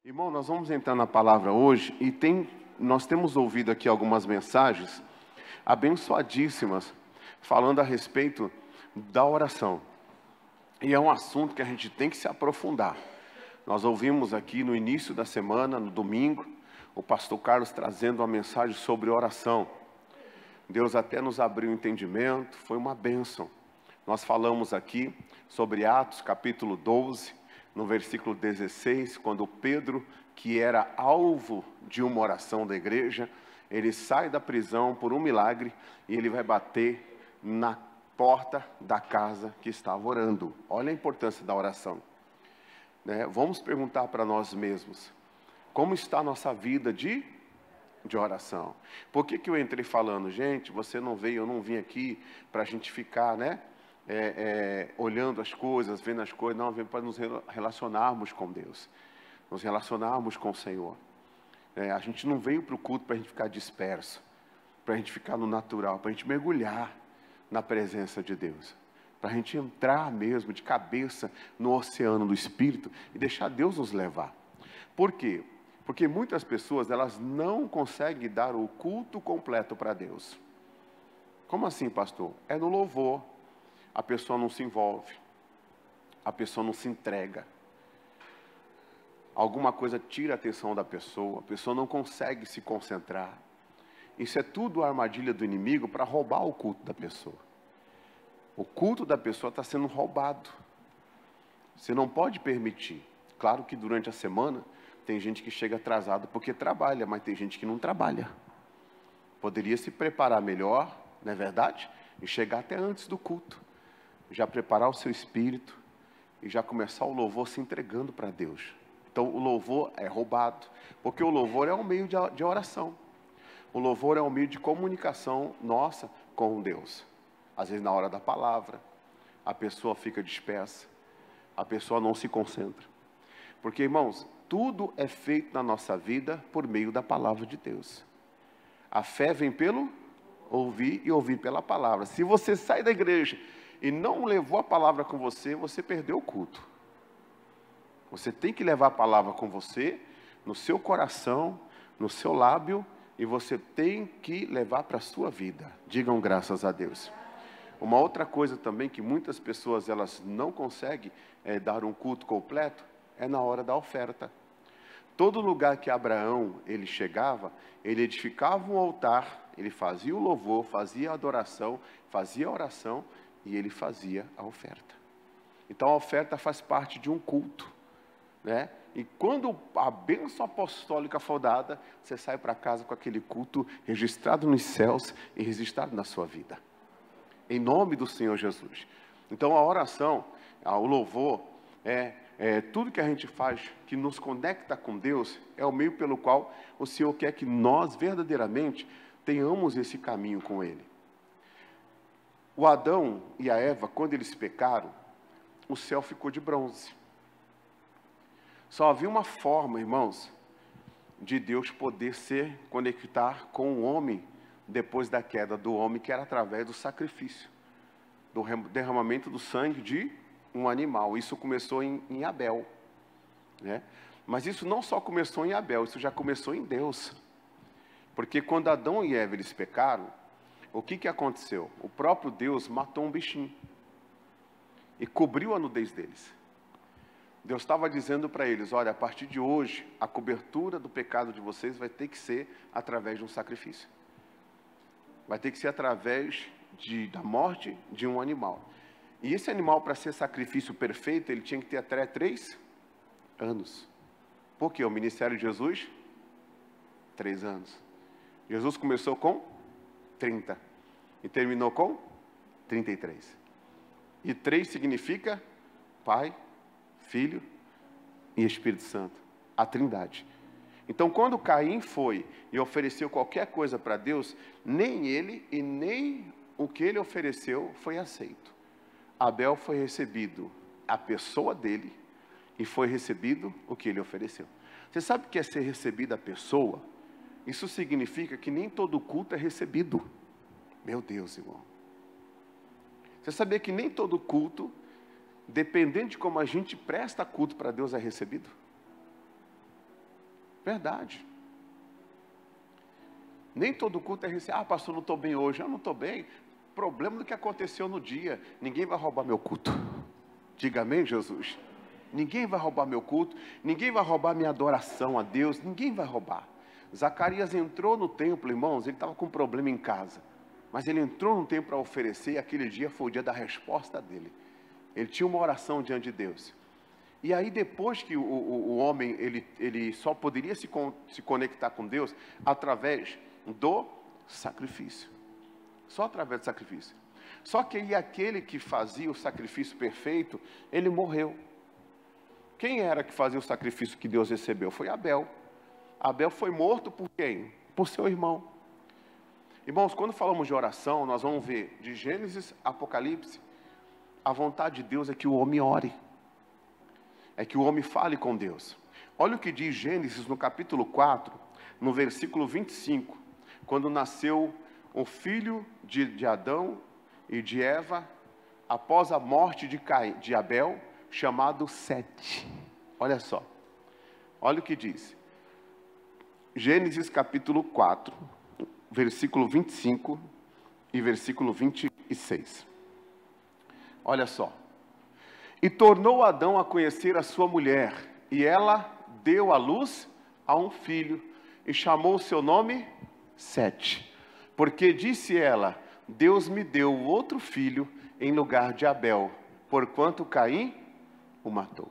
Irmão, nós vamos entrar na palavra hoje e nós temos ouvido aqui algumas mensagens abençoadíssimas falando a respeito da oração. E é um assunto que a gente tem que se aprofundar. Nós ouvimos aqui no início da semana, no domingo, o pastor Carlos trazendo uma mensagem sobre oração. Deus até nos abriu o entendimento, foi uma bênção. Nós falamos aqui sobre Atos capítulo 12, no versículo 16, quando Pedro, que era alvo de uma oração da igreja, ele sai da prisão por um milagre e ele vai bater na porta da casa que estava orando. Olha a importância da oração. Vamos perguntar para nós mesmos, como está a nossa vida de oração? Por que eu entrei falando, gente, você não veio, eu não vim aqui para a gente ficar, olhando as coisas, vendo as coisas, não, vem para nos relacionarmos com Deus, nos relacionarmos com o Senhor. A gente não veio para o culto para a gente ficar disperso, para a gente ficar no natural, para a gente mergulhar na presença de Deus, para a gente entrar mesmo de cabeça no oceano do Espírito e deixar Deus nos levar. Por quê? Porque muitas pessoas, elas não conseguem dar o culto completo para Deus. Como assim, pastor? É no louvor. A pessoa não se envolve, a pessoa não se entrega, alguma coisa tira a atenção da pessoa, a pessoa não consegue se concentrar. Isso é tudo armadilha do inimigo para roubar o culto da pessoa. O culto da pessoa está sendo roubado. Você não pode permitir. Claro que durante a semana tem gente que chega atrasado porque trabalha, mas tem gente que não trabalha. Poderia se preparar melhor, não é verdade? E chegar até antes do culto. Já preparar o seu espírito e já começar o louvor se entregando para Deus. Então o louvor é roubado, porque o louvor é um meio de oração. O louvor é um meio de comunicação nossa com Deus. Às vezes na hora da palavra, a pessoa fica dispersa, a pessoa não se concentra. Porque, irmãos, tudo é feito na nossa vida por meio da palavra de Deus. A fé vem pelo ouvir e ouvir pela palavra. Se você sai da igreja e não levou a palavra com você, você perdeu o culto. Você tem que levar a palavra com você, no seu coração, no seu lábio, e você tem que levar para a sua vida. Digam graças a Deus. Uma outra coisa também que muitas pessoas elas não conseguem dar um culto completo, é na hora da oferta. Todo lugar que Abraão ele chegava, ele edificava um altar, ele fazia o louvor, fazia a adoração, fazia a oração, e ele fazia a oferta. Então a oferta faz parte de um culto, E quando a bênção apostólica for dada, você sai para casa com aquele culto registrado nos céus e registrado na sua vida. Em nome do Senhor Jesus. Então a oração, o louvor, tudo que a gente faz que nos conecta com Deus, é o meio pelo qual o Senhor quer que nós verdadeiramente tenhamos esse caminho com Ele. O Adão e a Eva, quando eles pecaram, o céu ficou de bronze. Só havia uma forma, irmãos, de Deus poder se conectar com o homem depois da queda do homem, que era através do sacrifício, do derramamento do sangue de um animal. Isso começou em Abel, Mas isso não só começou em Abel, isso já começou em Deus. Porque quando Adão e Eva eles pecaram, o que aconteceu? O próprio Deus matou um bichinho e cobriu a nudez deles. Deus estava dizendo para eles, olha, a partir de hoje, a cobertura do pecado de vocês vai ter que ser através de um sacrifício. Vai ter que ser através da morte de um animal. E esse animal, para ser sacrifício perfeito, ele tinha que ter até 3 anos. Por quê? O ministério de Jesus? 3 anos. Jesus começou com 30 e terminou com 33. E 3 significa Pai, Filho e Espírito Santo, a Trindade. Então, quando Caim foi e ofereceu qualquer coisa para Deus, nem ele e nem o que ele ofereceu foi aceito. Abel foi recebido a pessoa dele e foi recebido o que ele ofereceu. Você sabe o que é ser recebido a pessoa? Isso significa que nem todo culto é recebido. Meu Deus, irmão. Você sabia que nem todo culto, dependendo de como a gente presta culto para Deus, é recebido? Verdade. Nem todo culto é receber. Ah, pastor, não estou bem hoje. Eu não estou bem. Problema do que aconteceu no dia. Ninguém vai roubar meu culto. Diga amém, Jesus. Ninguém vai roubar meu culto. Ninguém vai roubar minha adoração a Deus. Ninguém vai roubar. Zacarias entrou no templo, irmãos. Ele estava com um problema em casa. Mas ele entrou no templo para oferecer. E aquele dia foi o dia da resposta dele. Ele tinha uma oração diante de Deus. E aí depois que o homem, ele só poderia se conectar com Deus através do sacrifício. Só através do sacrifício. Só que aí aquele que fazia o sacrifício perfeito, ele morreu. Quem era que fazia o sacrifício que Deus recebeu? Foi Abel. Abel foi morto por quem? Por seu irmão. Irmãos, quando falamos de oração, nós vamos ver de Gênesis a Apocalipse, a vontade de Deus é que o homem ore. É que o homem fale com Deus. Olha o que diz Gênesis no capítulo 4, no versículo 25. Quando nasceu o filho de Adão e de Eva, após a morte de Abel, chamado Sete. Olha só. Olha o que diz. Gênesis capítulo 4, versículo 25 e versículo 26. Olha só. E tornou Adão a conhecer a sua mulher, e ela deu à luz a um filho, e chamou o seu nome Sete, porque disse ela, Deus me deu outro filho em lugar de Abel, porquanto Caim o matou.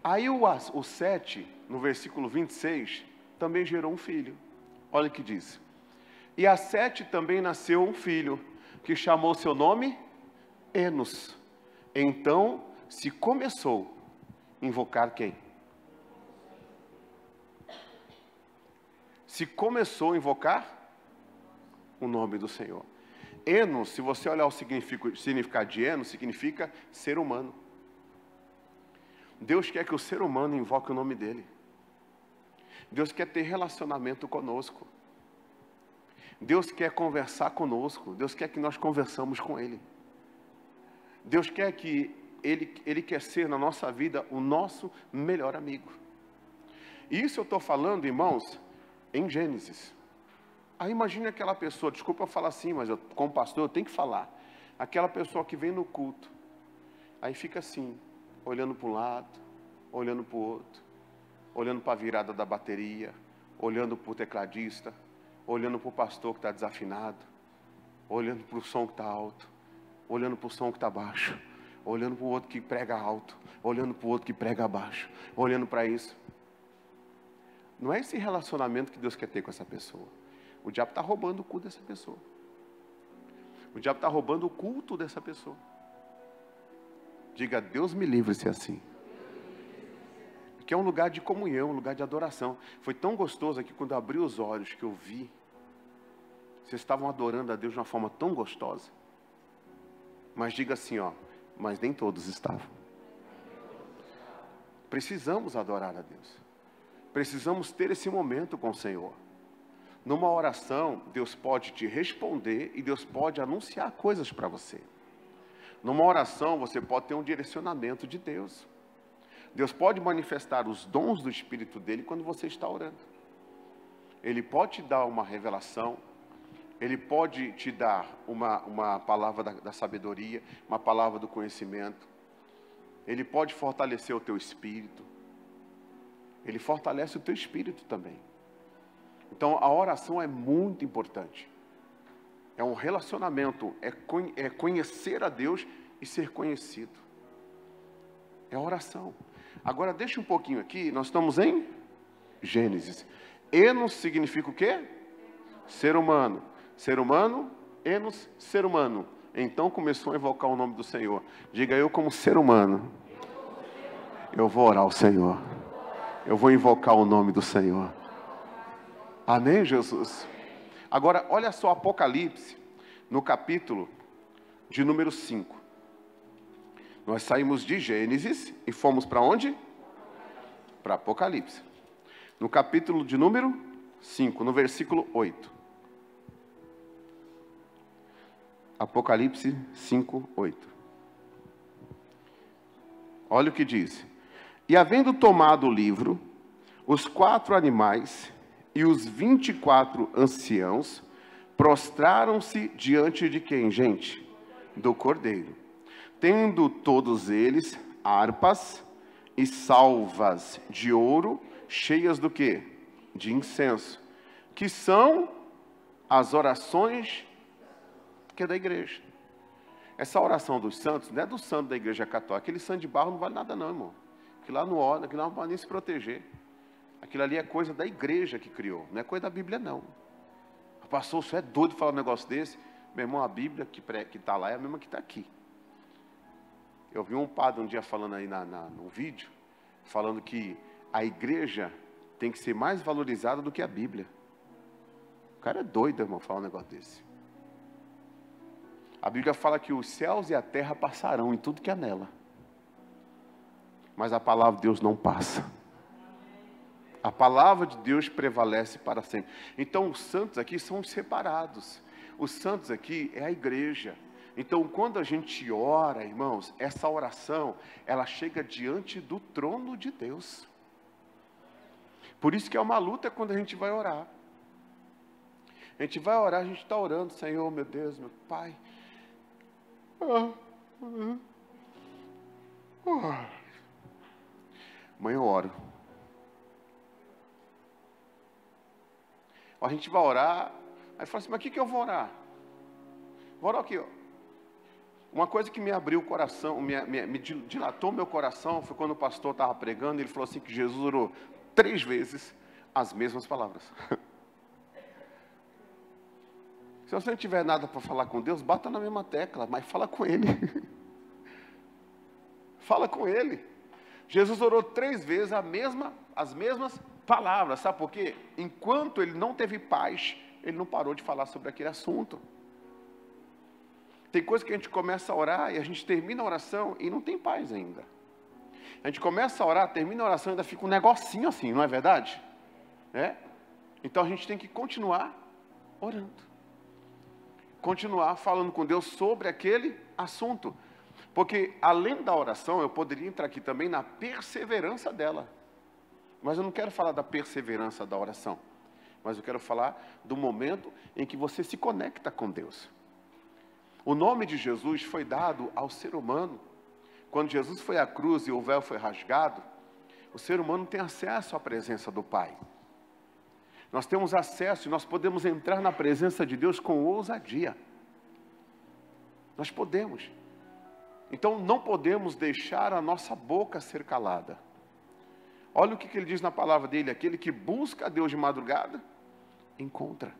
Aí o Sete, no versículo 26, também gerou um filho. Olha o que diz. E a Sete também nasceu um filho, que chamou seu nome Enos. Então se começou a invocar quem? Se começou a invocar o nome do Senhor. Enos, se você olhar o significado de Enos, significa ser humano. Deus quer que o ser humano invoque o nome dele. Deus quer ter relacionamento conosco. Deus quer conversar conosco. Deus quer que nós conversamos com Ele. Deus quer que Ele quer ser na nossa vida o nosso melhor amigo. E isso eu estou falando, irmãos, em Gênesis. Aí imagine aquela pessoa, desculpa eu falar assim, mas como pastor eu tenho que falar. Aquela pessoa que vem no culto, aí fica assim, olhando para um lado, olhando para o outro, olhando para a virada da bateria, olhando para o tecladista, olhando para o pastor que está desafinado, olhando para o som que está alto, olhando para o som que está baixo, olhando para o outro que prega alto, olhando para o outro que prega baixo, olhando para isso. Não é esse relacionamento que Deus quer ter com essa pessoa. O diabo está roubando o culto dessa pessoa. O diabo está roubando o culto dessa pessoa. Diga, Deus me livre de ser assim. Que é um lugar de comunhão, um lugar de adoração. Foi tão gostoso aqui quando eu abri os olhos que eu vi. Vocês estavam adorando a Deus de uma forma tão gostosa. Mas diga assim, ó, mas nem todos estavam. Precisamos adorar a Deus. Precisamos ter esse momento com o Senhor. Numa oração, Deus pode te responder e Deus pode anunciar coisas para você. Numa oração, você pode ter um direcionamento de Deus. Deus pode manifestar os dons do Espírito dele quando você está orando. Ele pode te dar uma revelação. Ele pode te dar uma palavra da sabedoria, uma palavra do conhecimento. Ele pode fortalecer o teu espírito. Ele fortalece o teu espírito também. Então, a oração é muito importante. É um relacionamento, é conhecer a Deus e ser conhecido. É oração. Agora, deixa um pouquinho aqui, nós estamos em Gênesis. Enos significa o quê? Ser humano. Ser humano, Enos, ser humano. Então começou a invocar o nome do Senhor. Diga, eu como ser humano, eu vou orar ao Senhor. Eu vou invocar o nome do Senhor. Amém, Jesus? Agora, olha só Apocalipse, no capítulo de número 5. Nós saímos de Gênesis e fomos para onde? Para Apocalipse. No capítulo de número 5, no versículo 8. Apocalipse 5, 8. Olha o que diz. E havendo tomado o livro, Os 4 animais e os 24 anciãos prostraram-se diante de quem, gente? Do Cordeiro. Tendo todos eles harpas e salvas de ouro, cheias do quê? De incenso. Que são as orações que é da igreja. Essa oração dos santos não é do santo da igreja católica. Aquele santo de barro não vale nada não, irmão. Aquilo lá não ora, aquilo lá não pode nem se proteger. Aquilo ali é coisa da igreja que criou, não é coisa da Bíblia não. O pastor, você é doido de falar um negócio desse? Meu irmão, a Bíblia que está lá é a mesma que está aqui. Eu vi um padre um dia falando aí no vídeo, falando que a igreja tem que ser mais valorizada do que a Bíblia. O cara é doido, irmão, falar um negócio desse. A Bíblia fala que os céus e a terra passarão em tudo que há nela. Mas a palavra de Deus não passa. A palavra de Deus prevalece para sempre. Então os santos aqui são os separados. Os santos aqui é a igreja. Então quando a gente ora, irmãos, essa oração, ela chega diante do trono de Deus. Por isso que é uma luta quando a gente vai orar. A gente vai orar, a gente está orando, Senhor, meu Deus, meu Pai. Mãe, eu oro. A gente vai orar, aí fala assim, mas o que eu vou orar? Vou orar aqui, ó. Uma coisa que me abriu o coração, me dilatou meu coração, foi quando o pastor estava pregando, ele falou assim que Jesus orou 3 vezes as mesmas palavras. Se você não tiver nada para falar com Deus, bata na mesma tecla, mas fala com Ele. Fala com Ele. Jesus orou 3 vezes as mesmas palavras, sabe por quê? Enquanto ele não teve paz, ele não parou de falar sobre aquele assunto. Tem coisa que a gente começa a orar e a gente termina a oração e não tem paz ainda. A gente começa a orar, termina a oração e ainda fica um negocinho assim, não é verdade? Então a gente tem que continuar orando. Continuar falando com Deus sobre aquele assunto. Porque além da oração, eu poderia entrar aqui também na perseverança dela. Mas eu não quero falar da perseverança da oração. Mas eu quero falar do momento em que você se conecta com Deus. O nome de Jesus foi dado ao ser humano. Quando Jesus foi à cruz e o véu foi rasgado, o ser humano tem acesso à presença do Pai. Nós temos acesso e nós podemos entrar na presença de Deus com ousadia. Nós podemos. Então não podemos deixar a nossa boca ser calada. Olha o que ele diz na palavra dele: aquele que busca a Deus de madrugada, encontra.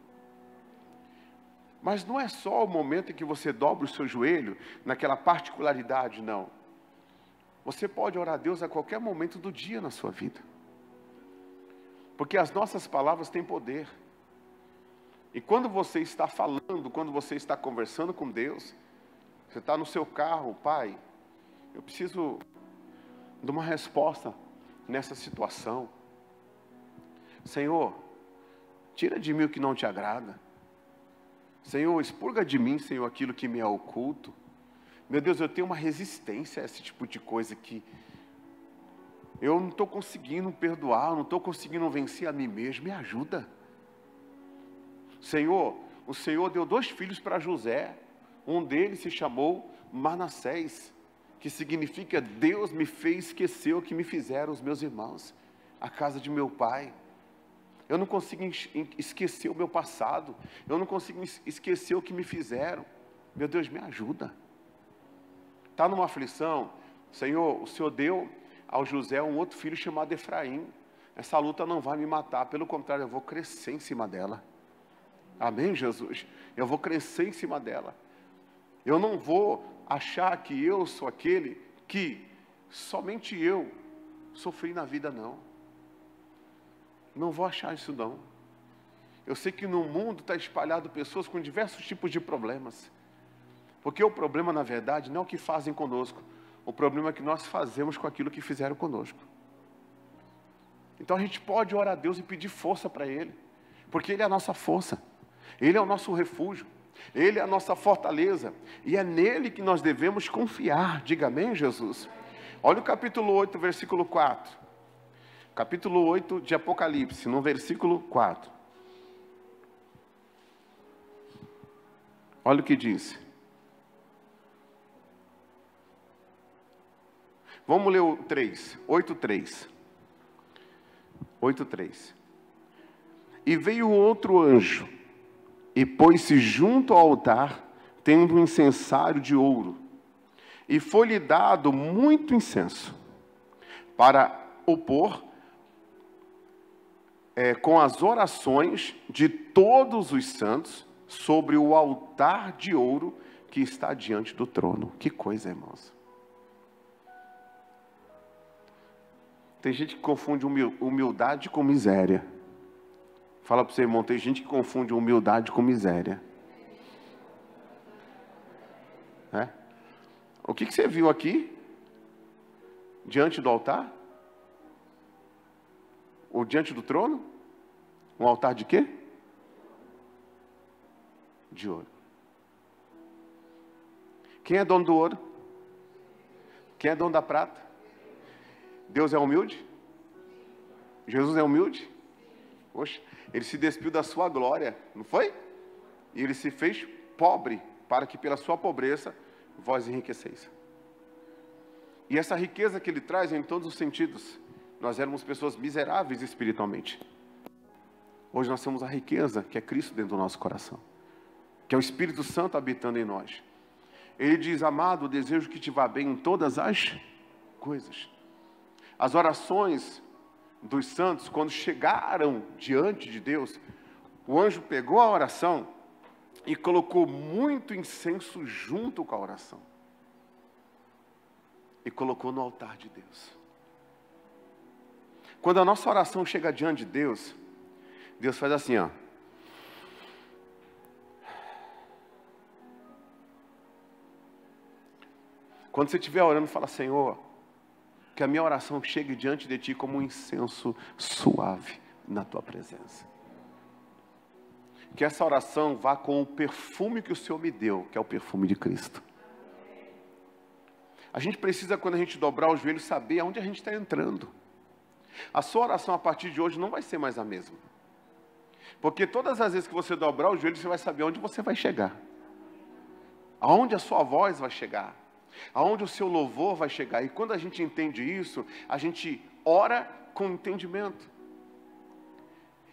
Mas não é só o momento em que você dobra o seu joelho, naquela particularidade, não. Você pode orar a Deus a qualquer momento do dia na sua vida. Porque as nossas palavras têm poder. E quando você está falando, quando você está conversando com Deus, você está no seu carro, Pai, eu preciso de uma resposta nessa situação. Senhor, tira de mim o que não te agrada. Senhor, expurga de mim, Senhor, aquilo que me é oculto. Meu Deus, eu tenho uma resistência a esse tipo de coisa que eu não estou conseguindo perdoar, não estou conseguindo vencer a mim mesmo, me ajuda. Senhor, o Senhor deu 2 filhos para José, um deles se chamou Manassés, que significa Deus me fez esquecer o que me fizeram os meus irmãos, a casa de meu pai. Eu não consigo esquecer o meu passado, eu não consigo esquecer o que me fizeram. Meu Deus, me ajuda. Está numa aflição, Senhor, o Senhor deu ao José um outro filho chamado Efraim. Essa luta não vai me matar, pelo contrário, eu vou crescer em cima dela. Amém, Jesus? Eu vou crescer em cima dela. Eu não vou achar que eu sou aquele que somente eu sofri na vida, não. Não vou achar isso, não. Eu sei que no mundo está espalhado pessoas com diversos tipos de problemas. Porque o problema, na verdade, não é o que fazem conosco. O problema é que nós fazemos com aquilo que fizeram conosco. Então a gente pode orar a Deus e pedir força para Ele. Porque Ele é a nossa força. Ele é o nosso refúgio. Ele é a nossa fortaleza. E é nele que nós devemos confiar. Diga amém, Jesus. Olha o capítulo 8, versículo 4. capítulo 8 de Apocalipse, no versículo 4. Olha o que diz. Vamos ler o 3, 8:3. 8:3. E veio outro anjo, e pôs-se junto ao altar, tendo um incensário de ouro, e foi-lhe dado muito incenso, para o pôr com as orações de todos os santos, sobre o altar de ouro que está diante do trono. Que coisa, irmãos. Tem gente que confunde humildade com miséria. Fala para o seu irmão, tem gente que confunde humildade com miséria. O que você viu aqui? Diante do altar? Ou diante do trono? Um altar de quê? De ouro. Quem é dono do ouro? Quem é dono da prata? Deus é humilde? Jesus é humilde? Poxa, ele se despiu da sua glória, não foi? E ele se fez pobre, para que pela sua pobreza vós enriqueceis. E essa riqueza que ele traz é em todos os sentidos. Nós éramos pessoas miseráveis espiritualmente. Hoje nós temos a riqueza que é Cristo dentro do nosso coração, que é o Espírito Santo habitando em nós. Ele diz, amado, desejo que te vá bem em todas as coisas. As orações dos santos, quando chegaram diante de Deus, o anjo pegou a oração e colocou muito incenso junto com a oração. E colocou no altar de Deus. Quando a nossa oração chega diante de Deus, Deus faz assim, ó. Quando você estiver orando, fala, Senhor, que a minha oração chegue diante de Ti como um incenso suave na Tua presença. Que essa oração vá com o perfume que o Senhor me deu, que é o perfume de Cristo. A gente precisa, quando a gente dobrar os joelhos, saber aonde a gente está entrando. A sua oração a partir de hoje não vai ser mais a mesma. Porque todas as vezes que você dobrar os joelhos, você vai saber onde você vai chegar. Aonde a sua voz vai chegar. Aonde o seu louvor vai chegar. E quando a gente entende isso, a gente ora com entendimento.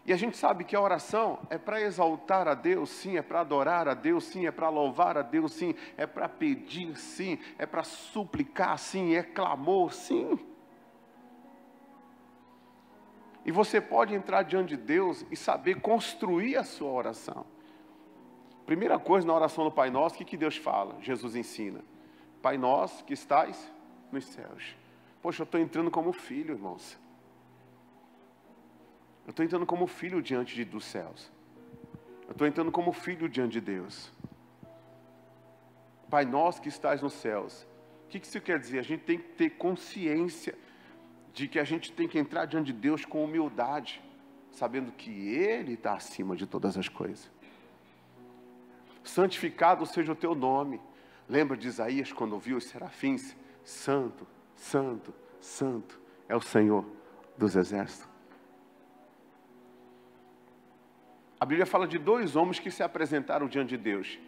E a gente sabe que a oração é para exaltar a Deus, sim, é para adorar a Deus, sim, é para louvar a Deus, sim, é para pedir, sim, é para suplicar, sim, é clamor, sim. E você pode entrar diante de Deus e saber construir a sua oração. Primeira coisa na oração do Pai Nosso, o que Deus fala? Jesus ensina. Pai Nosso que estais nos céus. Poxa, eu estou entrando como filho, irmãos. Eu estou entrando como filho diante dos céus. Eu estou entrando como filho diante de Deus. Pai Nosso que estais nos céus. O que isso quer dizer? A gente tem que ter consciência de que a gente tem que entrar diante de Deus com humildade, sabendo que Ele está acima de todas as coisas. Santificado seja o teu nome. Lembra de Isaías quando ouviu os serafins? Santo, santo, santo é o Senhor dos exércitos. A Bíblia fala de dois homens que se apresentaram diante de Deus.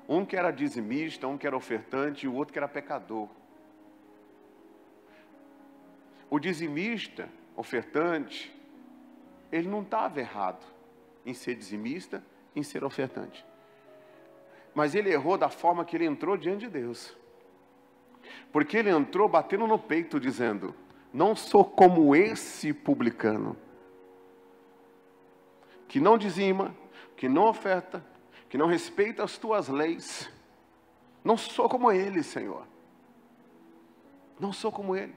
Um que era dizimista, um que era ofertante e o outro que era pecador. O dizimista, ofertante, ele não estava errado em ser dizimista, em ser ofertante. Mas ele errou da forma que ele entrou diante de Deus. Porque ele entrou batendo no peito dizendo, não sou como esse publicano, que não dizima, que não oferta, que não respeita as tuas leis. Não sou como ele, Senhor. Não sou como ele.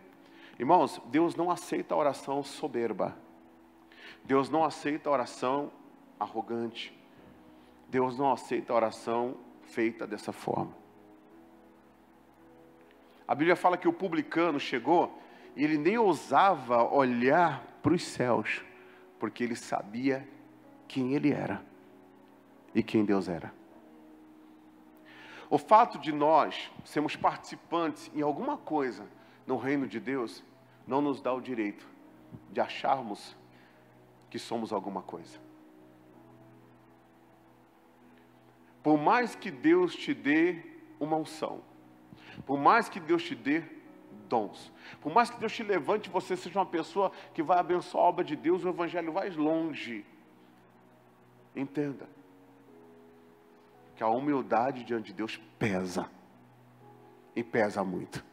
Irmãos, Deus não aceita a oração soberba. Deus não aceita a oração arrogante. Deus não aceita a oração feita dessa forma. A Bíblia fala que o publicano chegou e ele nem ousava olhar para os céus, porque ele sabia quem ele era e quem Deus era. O fato de nós sermos participantes em alguma coisa no reino de Deus não nos dá o direito de acharmos que somos alguma coisa. Por mais que Deus te dê uma unção, por mais que Deus te dê dons, por mais que Deus te levante, você seja uma pessoa que vai abençoar a obra de Deus, o evangelho vai longe. Entenda que a humildade diante de Deus pesa, e pesa muito.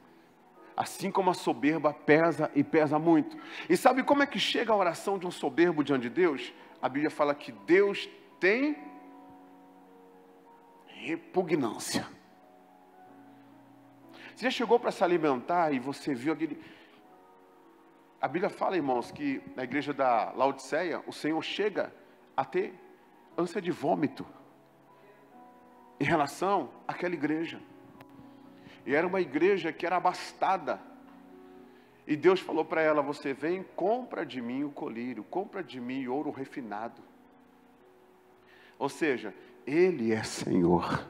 Assim como a soberba pesa e pesa muito. E sabe como é que chega a oração de um soberbo diante de Deus? A Bíblia fala que Deus tem repugnância. Você já chegou para se alimentar e você viu aquele... A Bíblia fala, irmãos, que na igreja da Laodiceia, o Senhor chega a ter ânsia de vômito em relação àquela igreja. E era uma igreja que era abastada. E Deus falou para ela, você vem, compra de mim o colírio, compra de mim ouro refinado. Ou seja, Ele é Senhor.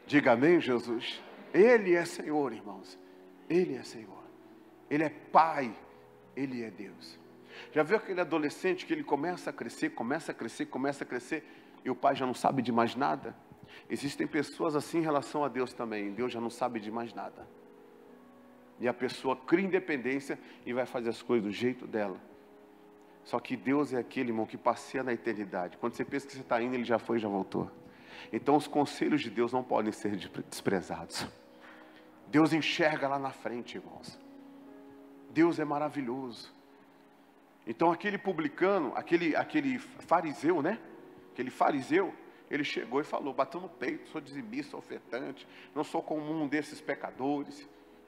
Diga amém, Jesus? Ele é Senhor, irmãos. Ele é Senhor. Ele é Pai. Ele é Deus. Já viu aquele adolescente que ele começa a crescer, começa a crescer, começa a crescer, e o pai já não sabe de mais nada? Existem pessoas assim em relação a Deus também. Deus já não sabe de mais nada. E a pessoa cria independência e vai fazer as coisas do jeito dela. Só que Deus é aquele, irmão, que passeia na eternidade. Quando você pensa que você está indo, Ele já foi e já voltou. Então os conselhos de Deus não podem ser desprezados. Deus enxerga lá na frente, irmãos. Deus é maravilhoso. Então aquele publicano, aquele fariseu, né? Aquele fariseu, ele chegou e falou, bateu no peito, sou dizimista, sou ofertante, não sou como um desses pecadores.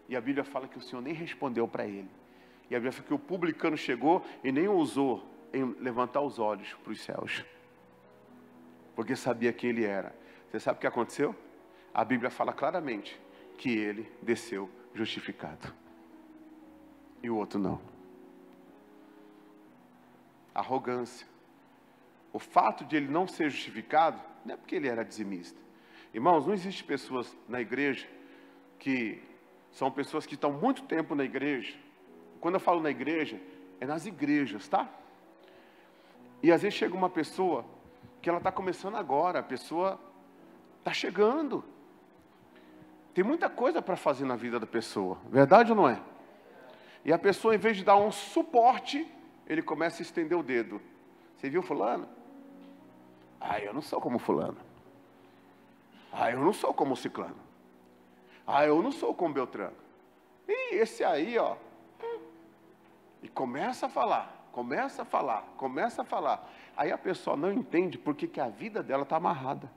E a Bíblia fala que o Senhor nem respondeu para ele. E a Bíblia fala que o publicano chegou e nem ousou em levantar os olhos para os céus. Porque sabia quem ele era. Você sabe o que aconteceu? A Bíblia fala claramente que ele desceu justificado. E o outro não. Arrogância. O fato de ele não ser justificado, não é porque ele era dizimista. Irmãos, não existe pessoas na igreja que são pessoas que estão muito tempo na igreja. Quando eu falo na igreja, é nas igrejas, tá? E às vezes chega uma pessoa que ela está começando agora, a pessoa está chegando. Tem muita coisa para fazer na vida da pessoa, verdade ou não é? E a pessoa, em vez de dar um suporte, ele começa a estender o dedo. Você viu fulano? Ah, eu não sou como fulano. Ah, eu não sou como ciclano. Ah, eu não sou como Beltrano. E esse aí, ó. E começa a falar, começa a falar, começa a falar. Aí a pessoa não entende porque que a vida dela está amarrada.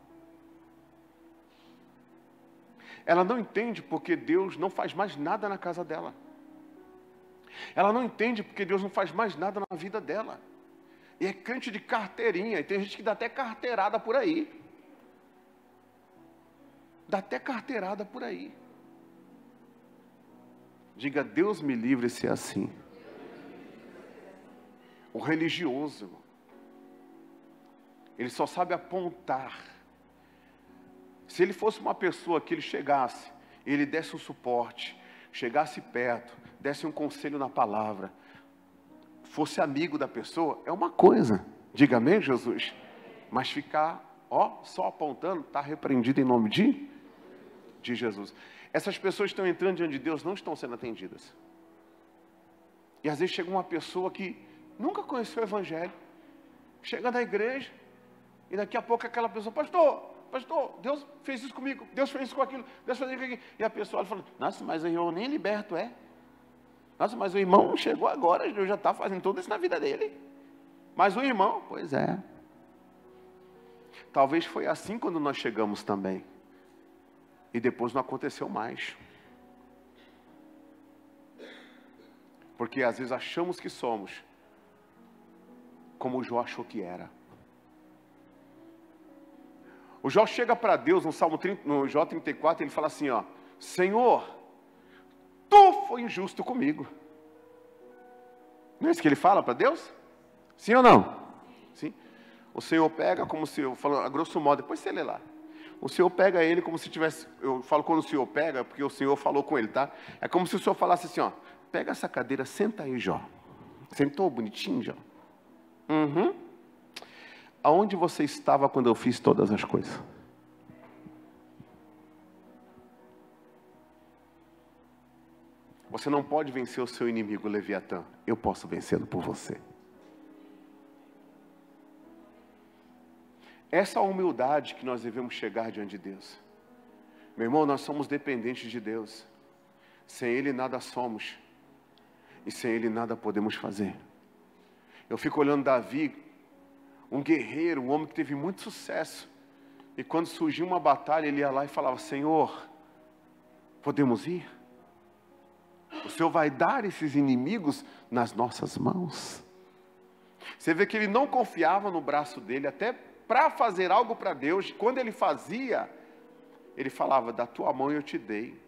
Ela não entende porque Deus não faz mais nada na casa dela. Ela não entende porque Deus não faz mais nada na vida dela. E é crente de carteirinha. E tem gente que dá até carteirada por aí. Dá até carteirada por aí. Diga, Deus me livre de ser assim. O religioso, ele só sabe apontar. Se ele fosse uma pessoa que ele chegasse, ele desse um suporte, chegasse perto, desse um conselho na palavra, fosse amigo da pessoa, é uma coisa. Diga amém, Jesus? Mas ficar, ó, só apontando, está repreendido em nome de Jesus. Essas pessoas que estão entrando diante de Deus não estão sendo atendidas. E às vezes chega uma pessoa que nunca conheceu o Evangelho, chega na igreja, e daqui a pouco aquela pessoa, pastor, Deus fez isso comigo, Deus fez isso com aquilo, Deus fez isso com aquilo. E a pessoa fala, nossa, mas eu nem liberto, é? Nossa, mas o irmão chegou agora, eu já está fazendo tudo isso na vida dele. Mas o irmão, pois é. Talvez foi assim quando nós chegamos também. E depois não aconteceu mais. Porque às vezes achamos que somos como o Jó achou que era. O Jó chega para Deus no Jó 34, ele fala assim, ó, Senhor, tu foi injusto comigo. Não é isso que ele fala para Deus? Sim ou não? Sim. O Senhor pega como se, eu falo a grosso modo, depois você lê lá. O Senhor pega ele como se tivesse, eu falo quando o Senhor pega, porque o Senhor falou com ele, tá? É como se o Senhor falasse assim, ó, pega essa cadeira, senta aí, Jó. Sentou bonitinho já? Uhum. Aonde você estava quando eu fiz todas as coisas? Você não pode vencer o seu inimigo, Leviatã. Eu posso vencê-lo por você. Essa é a humildade que nós devemos chegar diante de Deus. Meu irmão, nós somos dependentes de Deus. Sem Ele nada somos. E sem Ele nada podemos fazer. Eu fico olhando Davi, um guerreiro, um homem que teve muito sucesso. E quando surgiu uma batalha, ele ia lá e falava: Senhor, podemos ir? O Senhor vai dar esses inimigos nas nossas mãos. Você vê que ele não confiava no braço dele, até para fazer algo para Deus. Quando ele fazia, ele falava: da tua mão eu te dei,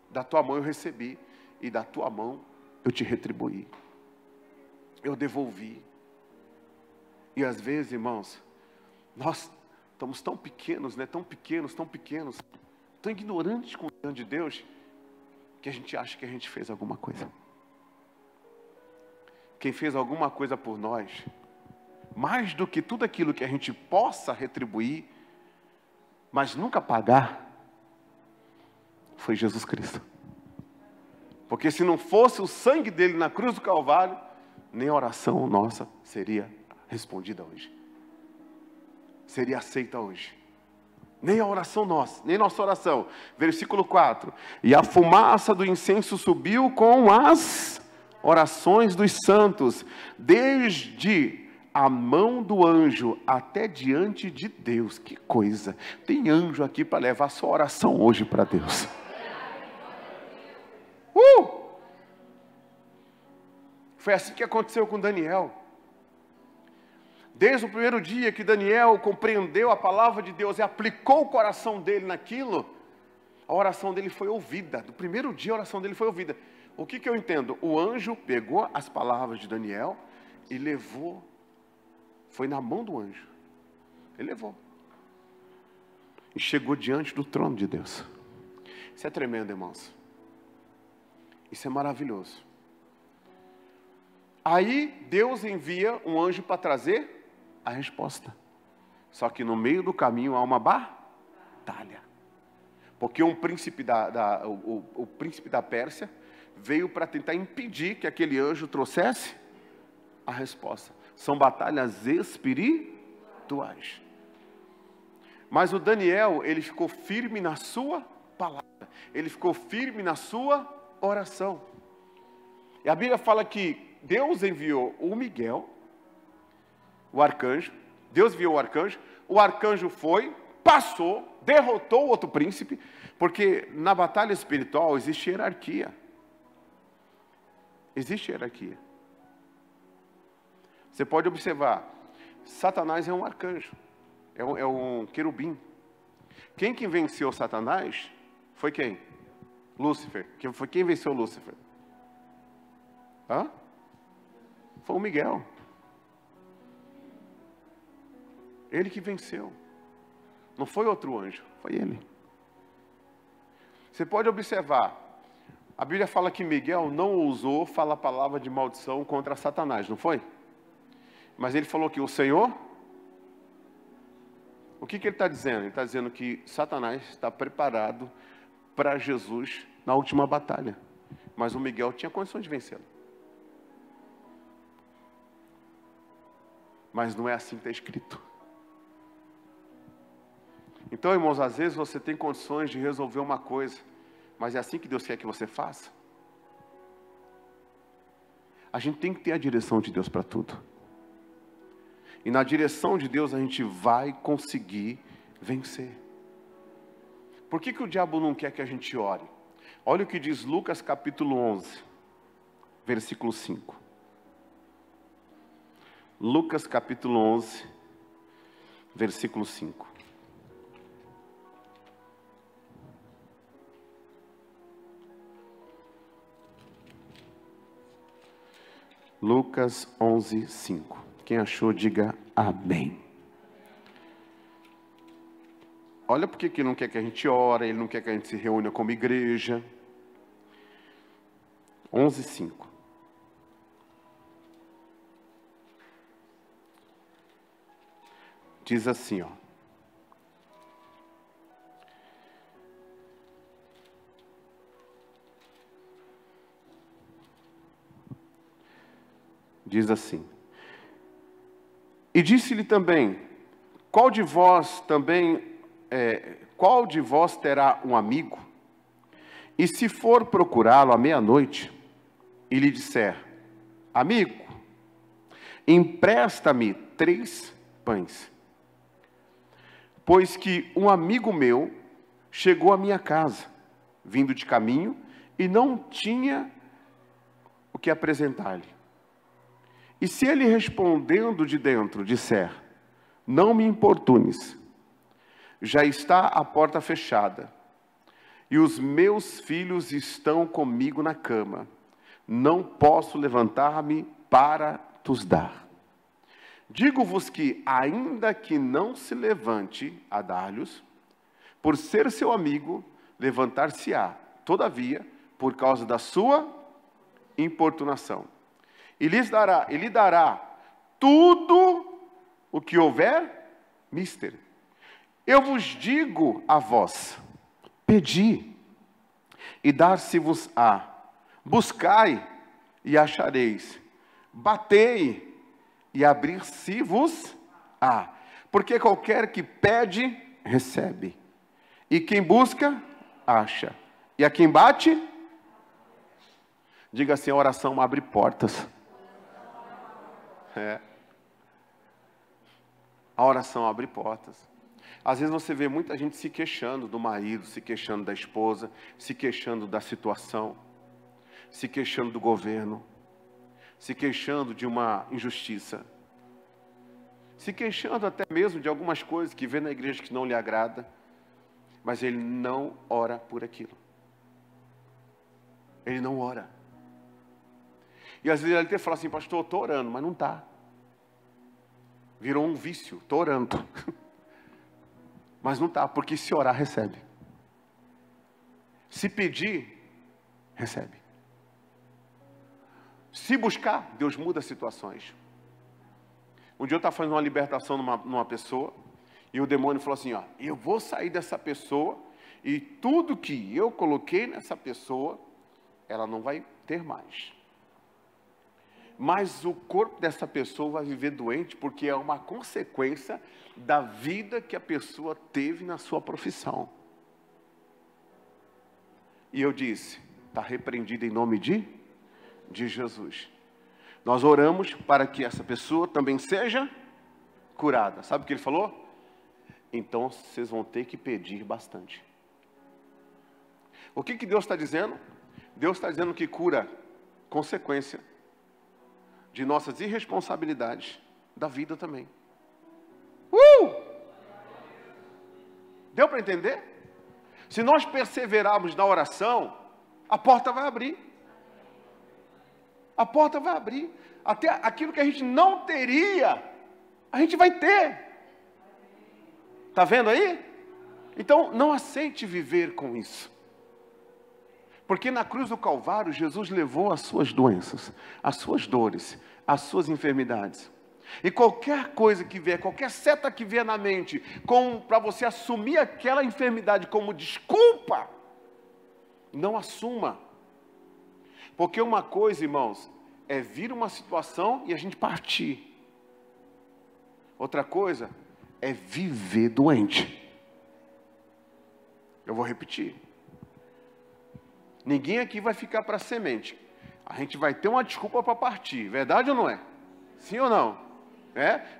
da tua mão eu recebi, e da tua mão eu te retribuí, eu devolvi. E às vezes, irmãos, nós estamos tão pequenos, né? Tão pequenos, tão ignorantes com o plano de Deus, que a gente acha que a gente fez alguma coisa. Quem fez alguma coisa por nós, mais do que tudo aquilo que a gente possa retribuir, mas nunca pagar, foi Jesus Cristo. Porque se não fosse o sangue dele na cruz do Calvário, nem a oração nossa seria respondida hoje. Seria aceita hoje. Nem a oração nossa, nem nossa oração. Versículo 4. E a fumaça do incenso subiu com as orações dos santos, desde a mão do anjo até diante de Deus. Que coisa! Tem anjo aqui para levar sua oração hoje para Deus. Foi assim que aconteceu com Daniel. Desde o primeiro dia que Daniel compreendeu a palavra de Deus e aplicou o coração dele naquilo, a oração dele foi ouvida. Do primeiro dia a oração dele foi ouvida. O que eu entendo? O anjo pegou as palavras de Daniel e levou. Foi na mão do anjo. Ele levou. E chegou diante do trono de Deus. Isso é tremendo, irmãos. Isso é maravilhoso. Aí Deus envia um anjo para trazer a resposta. Só que no meio do caminho há uma batalha. Porque o príncipe da Pérsia veio para tentar impedir que aquele anjo trouxesse a resposta. São batalhas espirituais. Mas o Daniel, ele ficou firme na sua palavra. Ele ficou firme na sua oração. E a Bíblia fala que Deus enviou o Miguel, o arcanjo. Deus enviou o arcanjo foi, passou, derrotou o outro príncipe, porque na batalha espiritual existe hierarquia. Existe hierarquia. Você pode observar, Satanás é um arcanjo, é um querubim. Quem que venceu Satanás foi quem? Lúcifer. Quem venceu Lúcifer? Hã? Foi o Miguel. Ele que venceu. Não foi outro anjo, foi ele. Você pode observar, a Bíblia fala que Miguel não ousou falar a palavra de maldição contra Satanás, não foi? Mas ele falou que o Senhor, o que ele está dizendo? Ele está dizendo que Satanás está preparado para Jesus na última batalha. Mas o Miguel tinha condições de vencê-lo. Mas não é assim que está escrito. Então, irmãos, às vezes você tem condições de resolver uma coisa, mas é assim que Deus quer que você faça. A gente tem que ter a direção de Deus para tudo. E na direção de Deus a gente vai conseguir vencer. Por que o diabo não quer que a gente ore? Olha o que diz Lucas capítulo 11, versículo 5. Lucas capítulo 11, versículo 5. Lucas 11, 5. Quem achou, diga amém. Olha porque ele não quer que a gente ore, ele não quer que a gente se reúna como igreja. 11, 5. diz assim, ó. Diz assim: e disse-lhe também, qual de vós terá um amigo, e se for procurá-lo à meia-noite, e lhe disser, amigo, empresta-me 3 pães, pois que um amigo meu chegou à minha casa, vindo de caminho, e não tinha o que apresentar-lhe. E se ele respondendo de dentro disser, não me importunes, já está a porta fechada, e os meus filhos estão comigo na cama, não posso levantar-me para tos dar. Digo-vos que, ainda que não se levante a dar-lhes, por ser seu amigo, levantar-se-á, todavia, por causa da sua importunação. E lhe dará tudo o que houver mister. Eu vos digo a vós, pedi, e dar-se-vos-á. Buscai, e achareis. Batei, e abrir-se-vos-á. Porque qualquer que pede, recebe. E quem busca, acha. E a quem bate, diga assim, a oração abre portas. A oração abre portas. Às vezes você vê muita gente se queixando do marido, se queixando da esposa, se queixando da situação, se queixando do governo, se queixando de uma injustiça, se queixando até mesmo de algumas coisas que vê na igreja que não lhe agrada, mas ele não ora por aquilo. Ele não ora. E às vezes ele até fala assim, pastor, eu estou orando, mas não está. Virou um vício, estou orando. Mas não está, porque se orar, recebe. Se pedir, recebe. Se buscar, Deus muda as situações. Um dia eu estava fazendo uma libertação numa pessoa, e o demônio falou assim, ó, eu vou sair dessa pessoa, e tudo que eu coloquei nessa pessoa, ela não vai ter mais. Mas o corpo dessa pessoa vai viver doente, porque é uma consequência da vida que a pessoa teve na sua profissão. E eu disse, está repreendido em nome de Jesus. Nós oramos para que essa pessoa também seja curada. Sabe o que ele falou? Então vocês vão ter que pedir bastante. O que Deus está dizendo? Deus está dizendo que cura consequência de nossas irresponsabilidades da vida também. Deu para entender? Se nós perseverarmos na oração, a porta vai abrir. A porta vai abrir. Até aquilo que a gente não teria, a gente vai ter. Está vendo aí? Então, não aceite viver com isso. Porque na cruz do Calvário, Jesus levou as suas doenças, as suas dores, as suas enfermidades. E qualquer coisa que vier, qualquer seta que vier na mente, para você assumir aquela enfermidade como desculpa, não assuma. Porque uma coisa, irmãos, é vir uma situação e a gente partir. Outra coisa é viver doente. Eu vou repetir. Ninguém aqui vai ficar para semente. A gente vai ter uma desculpa para partir. Verdade ou não é? Sim ou não?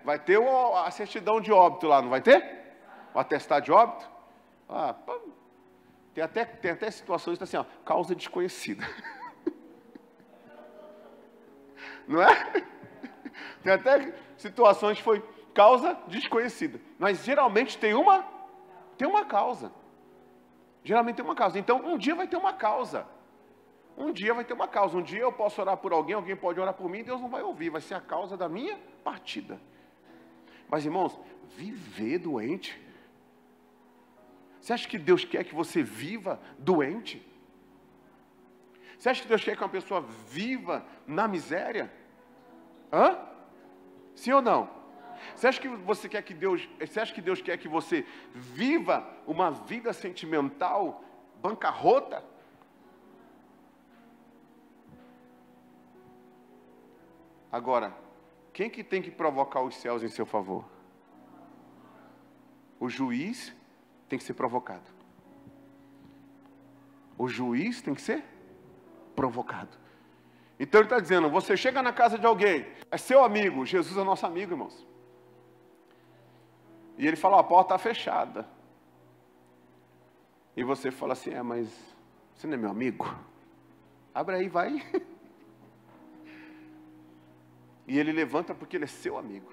Vai ter a certidão de óbito lá, não vai ter? O atestado de óbito? Tem até situações assim, ó, causa desconhecida. Não é? Tem até situações que foi causa desconhecida. Mas geralmente tem uma causa. Geralmente tem uma causa. Então, um dia vai ter uma causa. Um dia vai ter uma causa. Um dia eu posso orar por alguém, alguém pode orar por mim, e Deus não vai ouvir. Vai ser a causa da minha partida. Mas, irmãos, viver doente. Você acha que Deus quer que você viva doente? Você acha que Deus quer que uma pessoa viva na miséria? Sim ou não? Você acha que você acha que Deus quer que você viva uma vida sentimental bancarrota? Agora, quem que tem que provocar os céus em seu favor? O juiz tem que ser provocado. O juiz tem que ser provocado. Então ele está dizendo, você chega na casa de alguém, é seu amigo, Jesus é nosso amigo, irmãos. E ele fala, a porta está fechada. E você fala assim, mas você não é meu amigo? Abre aí, vai. E ele levanta porque ele é seu amigo.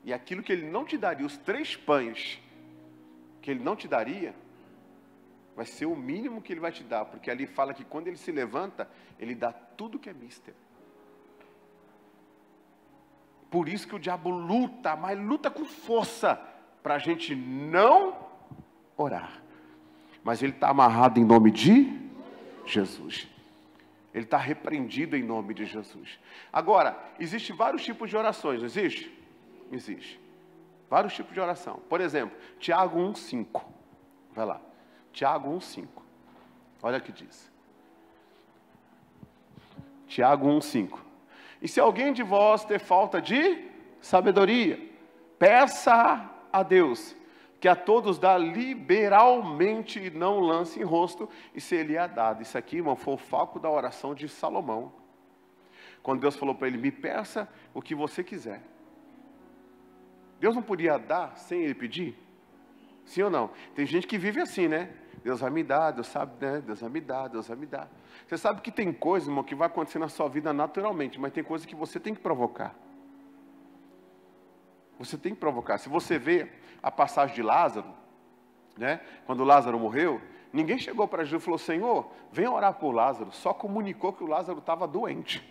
E aquilo que ele não te daria, os 3 pães que ele não te daria, vai ser o mínimo que ele vai te dar, porque ali fala que quando ele se levanta, ele dá tudo que é mister. Por isso que o diabo luta, mas luta com força, para a gente não orar. Mas ele está amarrado em nome de Jesus. Ele está repreendido em nome de Jesus. Agora, existem vários tipos de orações, não existe? Existe. Vários tipos de oração. Por exemplo, Tiago 1,5. Vai lá. Tiago 1,5. Olha o que diz. Tiago 1,5. E se alguém de vós ter falta de sabedoria, peça a Deus, que a todos dá liberalmente e não lance em rosto, e se lhe é dado. Isso aqui, irmão, foi o foco da oração de Salomão. Quando Deus falou para ele, me peça o que você quiser. Deus não podia dar sem ele pedir? Sim ou não? Tem gente que vive assim, né? Deus vai me dar, Deus sabe, né? Deus vai me dar, Deus vai me dar. Você sabe que tem coisa, irmão, que vai acontecer na sua vida naturalmente, mas tem coisa que você tem que provocar. Você tem que provocar. Se você vê a passagem de Lázaro, né? Quando Lázaro morreu, ninguém chegou para Jesus e falou, Senhor, venha orar por Lázaro. Só comunicou que o Lázaro estava doente.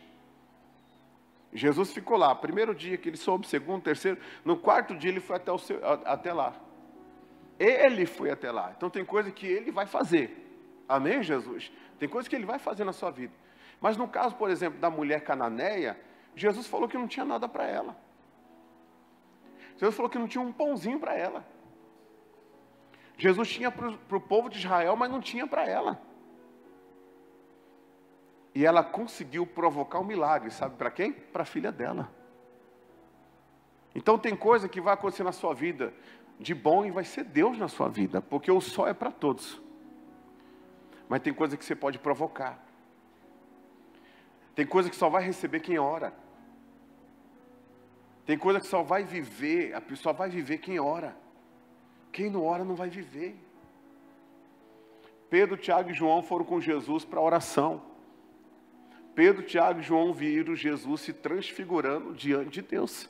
Jesus ficou lá, primeiro dia que ele soube, segundo, terceiro, no 4º dia ele foi até lá. Ele foi até lá. Então tem coisa que ele vai fazer. Amém, Jesus? Tem coisa que ele vai fazer na sua vida. Mas no caso, por exemplo, da mulher cananeia, Jesus falou que não tinha nada para ela. Jesus falou que não tinha um pãozinho para ela. Jesus tinha para o povo de Israel, mas não tinha para ela. E ela conseguiu provocar um milagre, sabe para quem? Para a filha dela. Então tem coisa que vai acontecer na sua vida de bom e vai ser Deus na sua vida, porque o sol é para todos. Mas tem coisa que você pode provocar. Tem coisa que só vai receber quem ora. Tem coisa que só vai viver, a pessoa vai viver quem ora. Quem não ora não vai viver. Pedro, Tiago e João foram com Jesus para a oração. Pedro, Tiago e João viram Jesus se transfigurando diante de Deus.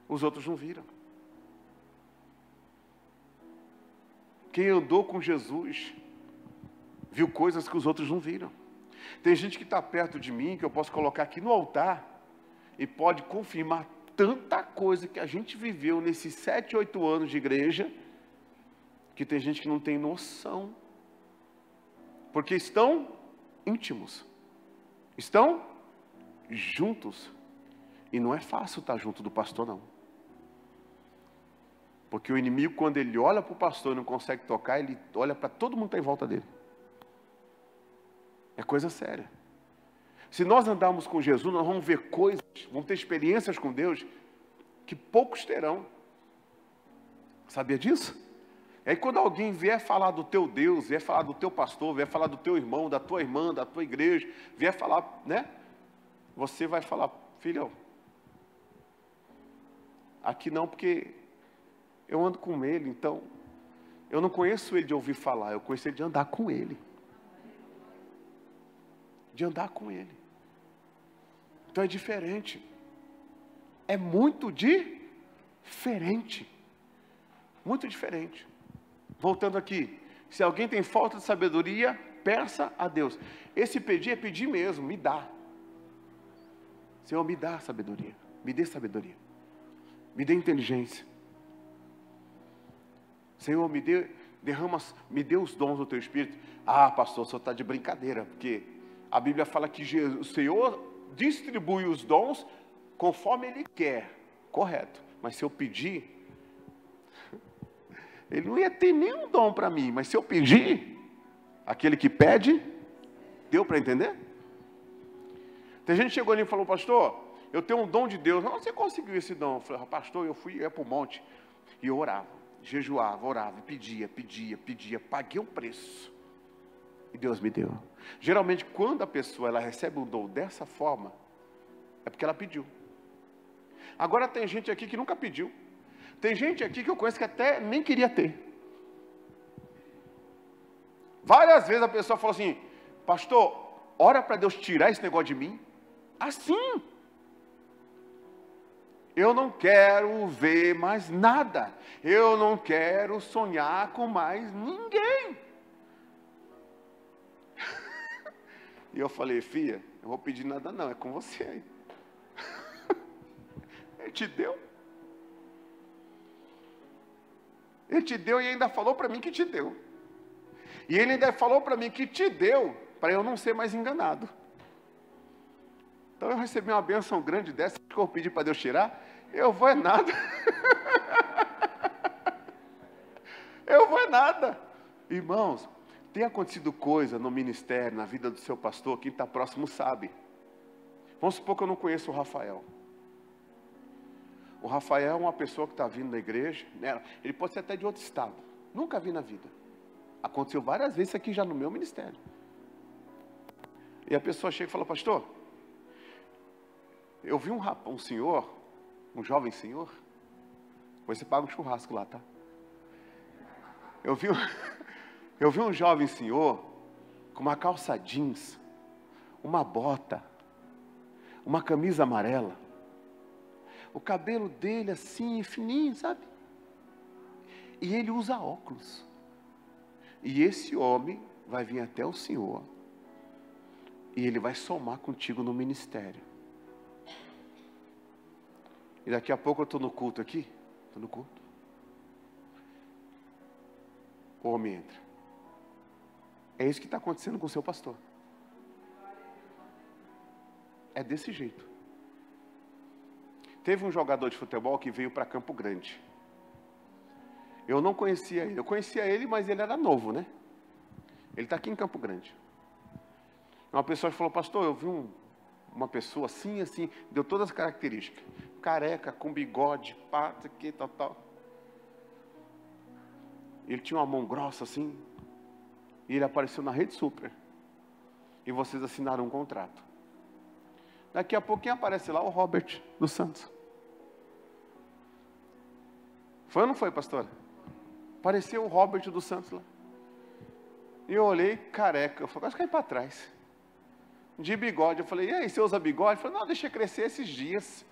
Os outros não viram. Quem andou com Jesus viu coisas que os outros não viram. Tem gente que está perto de mim, que eu posso colocar aqui no altar, e pode confirmar tanta coisa que a gente viveu nesses 7, 8 anos de igreja, que tem gente que não tem noção. Porque estão íntimos. Estão juntos. E não é fácil estar junto do pastor, não. Porque o inimigo, quando ele olha para o pastor e não consegue tocar, ele olha para todo mundo que está em volta dele. É coisa séria. Se nós andarmos com Jesus, nós vamos ver coisas, vamos ter experiências com Deus, que poucos terão. Sabia disso? E aí quando alguém vier falar do teu Deus, vier falar do teu pastor, vier falar do teu irmão, da tua irmã, da tua igreja, vier falar, né? Você vai falar, filhão, aqui não, porque eu ando com ele, então, eu não conheço ele de ouvir falar, eu conheço ele de andar com ele. De andar com ele. Então é diferente. É muito diferente. Muito diferente. Voltando aqui. Se alguém tem falta de sabedoria, peça a Deus. Esse pedir é pedir mesmo, me dá. Senhor, me dá sabedoria. Me dê sabedoria. Me dê inteligência. Senhor, me dê os dons do teu Espírito. Ah, pastor, o senhor está de brincadeira, porque a Bíblia fala que o Senhor distribui os dons conforme ele quer, correto. Mas se eu pedir, ele não ia ter nenhum dom para mim. Mas se eu pedir, aquele que pede, deu para entender? Tem gente que chegou ali e falou, pastor, eu tenho um dom de Deus. Não, você conseguiu esse dom? Eu falei, pastor, eu ia para o monte e eu orava, jejuava, orava, pedia, paguei um preço. E Deus me deu. Geralmente, quando a pessoa ela recebe um dom dessa forma, é porque ela pediu. Agora tem gente aqui que nunca pediu. Tem gente aqui que eu conheço que até nem queria ter. Várias vezes a pessoa falou assim, pastor, ora para Deus tirar esse negócio de mim. Assim. Eu não quero ver mais nada. Eu não quero sonhar com mais ninguém. E eu falei, filha, eu vou pedir nada não, é com você aí. Ele te deu. Ele te deu e ainda falou para mim que te deu. E ele ainda falou para mim que te deu, para eu não ser mais enganado. Então eu recebi uma bênção grande dessa, que eu pedi para Deus tirar, eu vou é nada. Eu vou é nada. Irmãos, tem acontecido coisa no ministério, na vida do seu pastor, quem está próximo sabe. Vamos supor que eu não conheço o Rafael. O Rafael é uma pessoa que está vindo da igreja, né? Ele pode ser até de outro estado, nunca vi na vida. Aconteceu várias vezes aqui já no meu ministério. E a pessoa chega e fala, pastor, eu vi um senhor, um jovem senhor, depois você paga um churrasco lá, tá? Eu vi um jovem senhor com uma calça jeans, uma bota, uma camisa amarela, o cabelo dele assim, fininho, sabe? E ele usa óculos. E esse homem vai vir até o Senhor e ele vai somar contigo no ministério. E daqui a pouco eu estou no culto aqui, estou no culto. O homem entra. É isso que está acontecendo com o seu pastor. É desse jeito. Teve um jogador de futebol que veio para Campo Grande. Eu não conhecia ele. Eu conhecia ele, mas ele era novo, né? Ele está aqui em Campo Grande. Uma pessoa falou, pastor, eu vi uma pessoa assim, assim, deu todas as características. Careca, com bigode, pata, aqui, tal. Ele tinha uma mão grossa assim. E ele apareceu na Rede Super. E vocês assinaram um contrato. Daqui a pouquinho aparece lá o Robert dos Santos. Foi ou não foi, pastora? Apareceu o Robert dos Santos lá. E eu olhei, careca. Eu falei, acho que cair para trás. De bigode. Eu falei, e aí, você usa bigode? Ele falou, não, deixa crescer esses dias.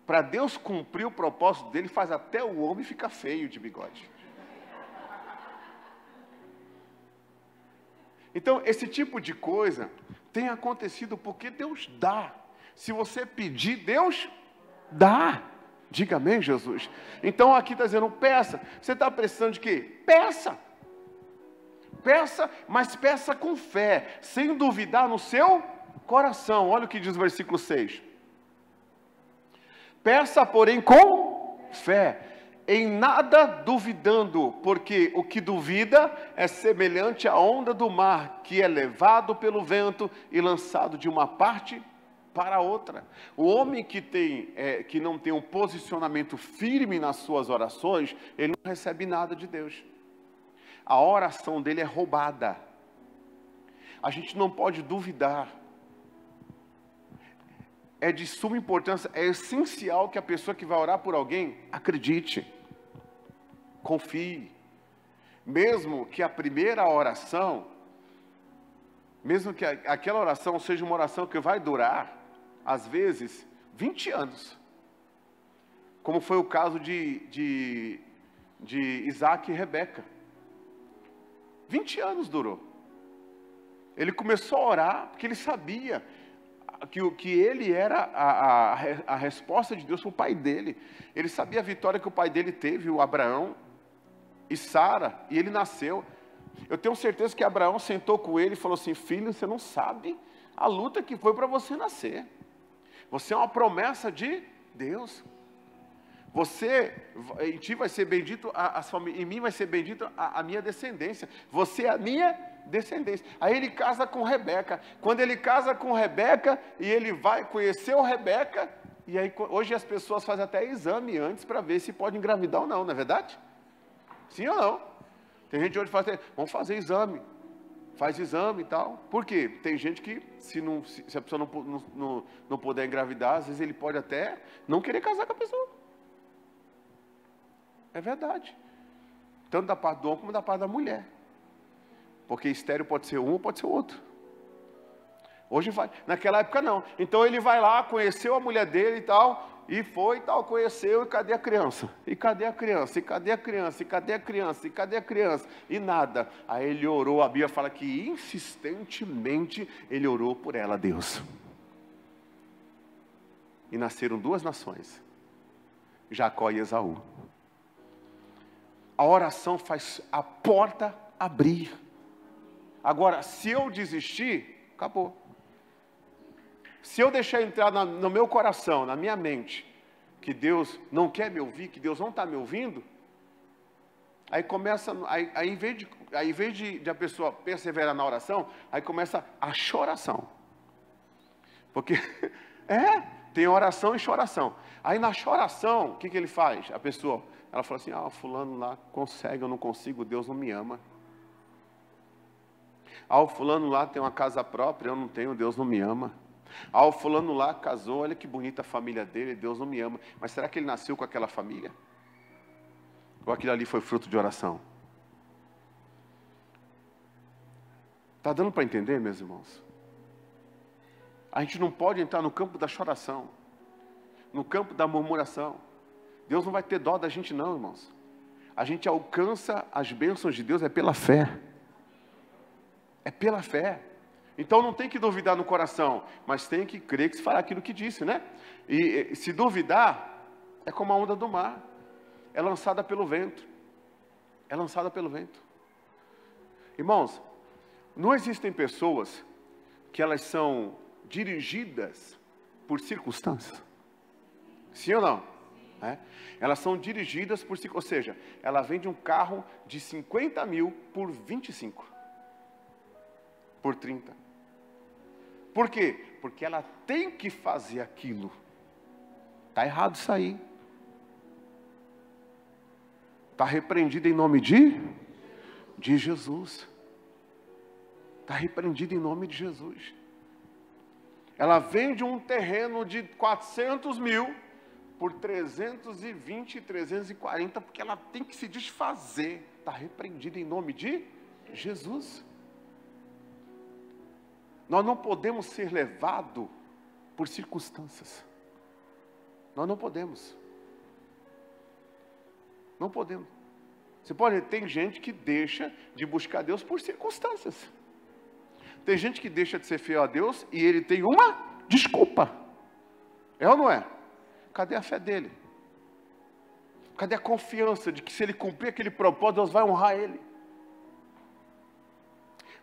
Para Deus cumprir o propósito dele, faz até o homem ficar feio de bigode. Então, esse tipo de coisa tem acontecido porque Deus dá. Se você pedir, Deus dá. Diga amém, Jesus. Então, aqui está dizendo, peça. Você está precisando de quê? Peça. Peça, mas peça com fé, sem duvidar no seu coração. Olha o que diz o versículo 6. Peça, porém, com fé, em nada duvidando, porque o que duvida é semelhante à onda do mar, que é levado pelo vento e lançado de uma parte para outra. O homem que não tem um posicionamento firme nas suas orações, ele não recebe nada de Deus. A oração dele é roubada. A gente não pode duvidar. É de suma importância, é essencial que a pessoa que vai orar por alguém acredite, confie. Mesmo que a primeira oração, mesmo que aquela oração seja uma oração que vai durar, às vezes, 20 anos. Como foi o caso de Isaac e Rebeca. 20 anos durou. Ele começou a orar porque ele sabia que ele era a resposta de Deus para o pai dele. Ele sabia a vitória que o pai dele teve, o Abraão e Sara, e ele nasceu. Eu tenho certeza que Abraão sentou com ele e falou assim, filho, você não sabe A luta que foi para você nascer. Você é uma promessa de Deus. Em ti vai ser bendito, em mim vai ser bendito a minha descendência. Você é a minha descendência. Aí ele casa com Rebeca. Quando ele casa com Rebeca, e ele vai conhecer Rebeca, e aí hoje as pessoas fazem até exame antes para ver se pode engravidar ou não é verdade? Sim ou não? Tem gente hoje que faz, vamos fazer exame. Faz exame e tal. Por quê? Tem gente que, se a pessoa não puder engravidar, às vezes ele pode até não querer casar com a pessoa. É verdade. Tanto da parte do homem como da parte da mulher. Porque estéril pode ser um ou pode ser o outro. Hoje vai. Naquela época não. Então ele vai lá, conheceu a mulher dele e tal, e foi e tal, conheceu, e cadê a criança? E cadê a criança? E cadê a criança? E cadê a criança? E cadê a criança? E nada. Aí ele orou, a Bíblia fala que insistentemente ele orou por ela, Deus. E nasceram duas nações, Jacó e Esaú. A oração faz a porta abrir. Agora, se eu desistir, acabou. Se eu deixar entrar no meu coração, na minha mente, que Deus não quer me ouvir, que Deus não está me ouvindo, aí começa, aí em vez de a pessoa perseverar na oração, aí começa a choração. Porque, tem oração e choração. Aí na choração, o que ele faz? A pessoa, ela fala assim, fulano lá consegue, eu não consigo, Deus não me ama. O fulano lá tem uma casa própria, eu não tenho, Deus não me ama. O fulano lá casou, olha que bonita a família dele, Deus não me ama. Mas será que ele nasceu com aquela família? Ou aquilo ali foi fruto de oração? Está dando para entender, meus irmãos? A gente não pode entrar no campo da choração, no campo da murmuração. Deus não vai ter dó da gente não, irmãos. A gente alcança as bênçãos de Deus pela fé. É pela fé. Então não tem que duvidar no coração, mas tem que crer que se fará aquilo que disse, né? E se duvidar, é como a onda do mar. É lançada pelo vento. É lançada pelo vento. Irmãos, não existem pessoas que elas são dirigidas por circunstâncias. Sim ou não? Elas são dirigidas por circunstâncias. Ou seja, ela vende um carro de 50 mil por 25. Por 30. Por quê? Porque ela tem que fazer aquilo. Está errado isso aí. Está repreendido em nome de Jesus. Está repreendido em nome de Jesus. Ela vende um terreno de 400 mil por 320, 340, porque ela tem que se desfazer. Está repreendido em nome de Jesus. Nós não podemos ser levados por circunstâncias. Nós não podemos. Não podemos. Tem gente que deixa de buscar Deus por circunstâncias. Tem gente que deixa de ser fiel a Deus e ele tem uma desculpa. É ou não é? Cadê a fé dele? Cadê a confiança de que se ele cumprir aquele propósito, Deus vai honrar ele?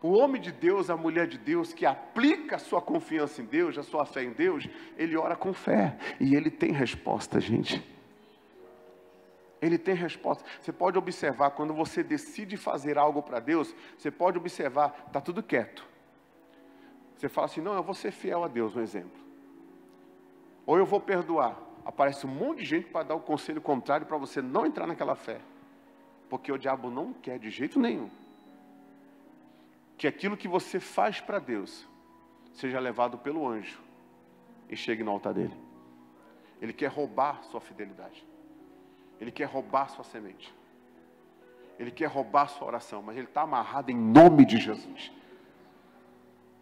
O homem de Deus, a mulher de Deus, que aplica a sua confiança em Deus, a sua fé em Deus, ele ora com fé. E ele tem resposta, gente. Ele tem resposta. Você pode observar, quando você decide fazer algo para Deus, você pode observar, está tudo quieto. Você fala assim, não, eu vou ser fiel a Deus, um exemplo. Ou eu vou perdoar. Aparece um monte de gente para dar o conselho contrário para você não entrar naquela fé. Porque o diabo não quer de jeito nenhum que aquilo que você faz para Deus seja levado pelo anjo e chegue no altar dele. Ele quer roubar sua fidelidade. Ele quer roubar sua semente. Ele quer roubar sua oração, mas ele está amarrado em nome de Jesus.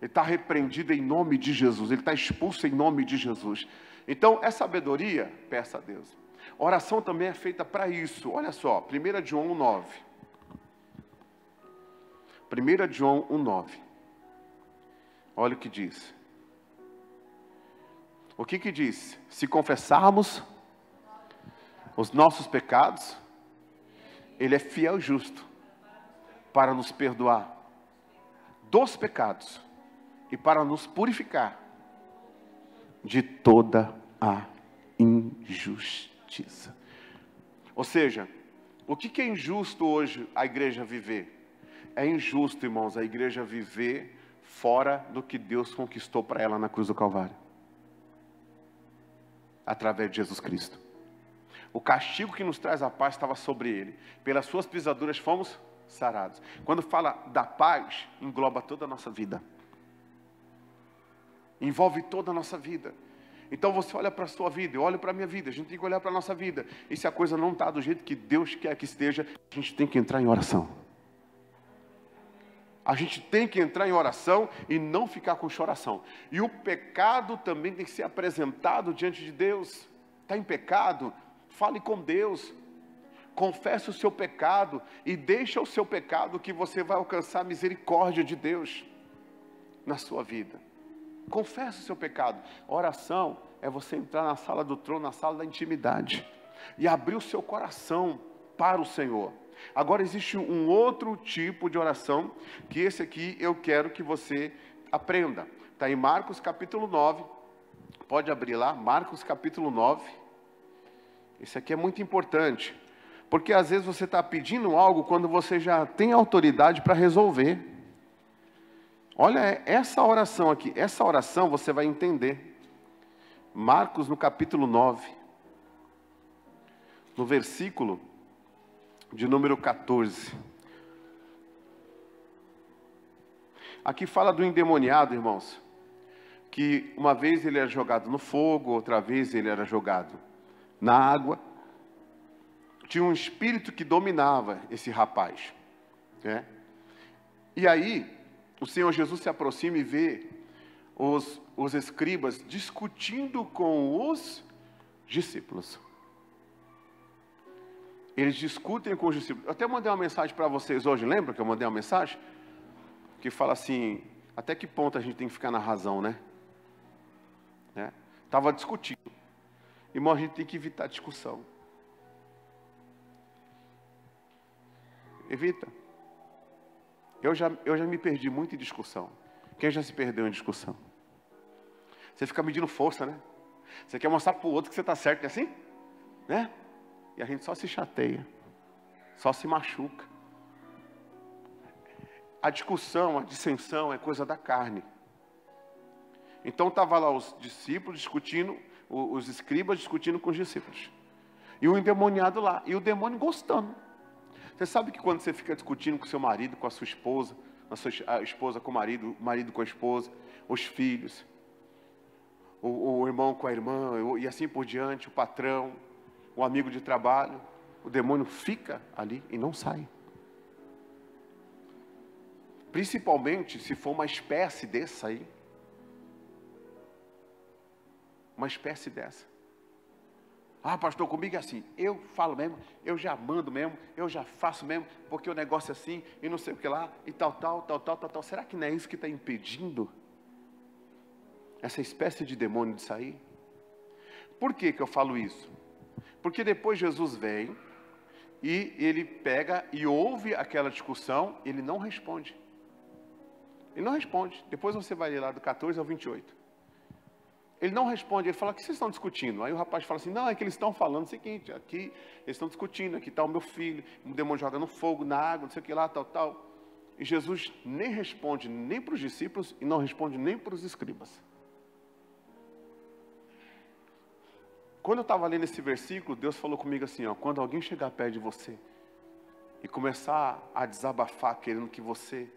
Ele está repreendido em nome de Jesus. Ele está expulso em nome de Jesus. Então, é sabedoria? Peça a Deus. A oração também é feita para isso. Olha só, 1 João 1,9. 1 João 1,9. Olha o que diz. O que diz? Se confessarmos os nossos pecados, Ele é fiel e justo para nos perdoar dos pecados e para nos purificar de toda a injustiça. Ou seja, o que é injusto hoje a igreja viver? É injusto, irmãos, a igreja viver fora do que Deus conquistou para ela na cruz do Calvário, através de Jesus Cristo. O castigo que nos traz a paz estava sobre ele. Pelas suas pisaduras fomos sarados. Quando fala da paz, engloba toda a nossa vida. Envolve toda a nossa vida. Então você olha para a sua vida, eu olho para a minha vida. A gente tem que olhar para a nossa vida. E se a coisa não está do jeito que Deus quer que esteja, a gente tem que entrar em oração. A gente tem que entrar em oração e não ficar com choração. E o pecado também tem que ser apresentado diante de Deus. Está em pecado? Fale com Deus. Confesse o seu pecado e deixa o seu pecado, que você vai alcançar a misericórdia de Deus na sua vida. Confesse o seu pecado. Oração é você entrar na sala do trono, na sala da intimidade, e abrir o seu coração para o Senhor. Agora existe um outro tipo de oração, que esse aqui eu quero que você aprenda. Está em Marcos capítulo 9. Pode abrir lá, Marcos capítulo 9. Esse aqui é muito importante, porque às vezes você está pedindo algo quando você já tem autoridade para resolver. Olha essa oração aqui, essa oração você vai entender. Marcos no capítulo 9, no versículo de número 14. Aqui fala do endemoniado, irmãos, que uma vez ele era jogado no fogo, outra vez ele era jogado na água. Tinha um espírito que dominava esse rapaz, né? E aí o Senhor Jesus se aproxima e vê os escribas discutindo com os discípulos. Eles discutem com os discípulos. Eu até mandei uma mensagem para vocês hoje, lembra que eu mandei uma mensagem? Que fala assim, até que ponto a gente tem que ficar na razão, né? Estava discutindo. Irmão, a gente tem que evitar discussão. Evita. Eu já me perdi muito em discussão. Quem já se perdeu em discussão? Você fica medindo força, né? Você quer mostrar para o outro que você está certo, é assim? Né? E a gente só se chateia, só se machuca. A discussão, a dissensão é coisa da carne. Então estava lá os discípulos discutindo, os escribas discutindo com os discípulos. E o endemoniado lá, e o demônio gostando. Você sabe que quando você fica discutindo com seu marido, com a sua esposa, a esposa com o marido com a esposa, os filhos, o irmão com a irmã, e assim por diante, o patrão, o amigo de trabalho, o demônio fica ali e não sai. Principalmente se for uma espécie dessa aí. Uma espécie dessa. Ah, pastor, comigo é assim, eu falo mesmo, eu já mando mesmo, eu já faço mesmo, porque o negócio é assim, e não sei o que lá, e tal. Será que não é isso que está impedindo essa espécie de demônio de sair? Por que eu falo isso? Porque depois Jesus vem, e ele pega e ouve aquela discussão, ele não responde. Ele não responde. Depois você vai ler lá do 14 ao 28. Ele não responde, ele fala, o que vocês estão discutindo? Aí o rapaz fala assim, não, é que eles estão falando o seguinte, aqui eles estão discutindo, aqui está o meu filho, o demônio joga no fogo, na água, não sei o que lá, tal. E Jesus nem responde nem para os discípulos e não responde nem para os escribas. Quando eu estava lendo esse versículo, Deus falou comigo assim, ó, quando alguém chegar perto de você e começar a desabafar, querendo que você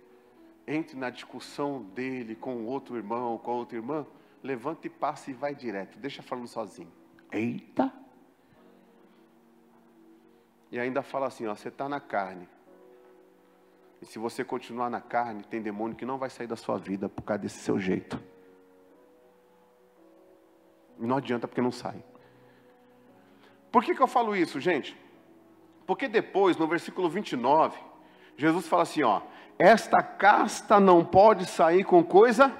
entre na discussão dele com outro irmão, com outra irmã, levanta e passa e vai direto, deixa falando sozinho. Eita! E ainda fala assim, ó, você está na carne. E se você continuar na carne, tem demônio que não vai sair da sua vida por causa desse seu jeito. E não adianta porque não sai. Por que eu falo isso, gente? Porque depois, no versículo 29, Jesus fala assim, ó, esta casta não pode sair com coisa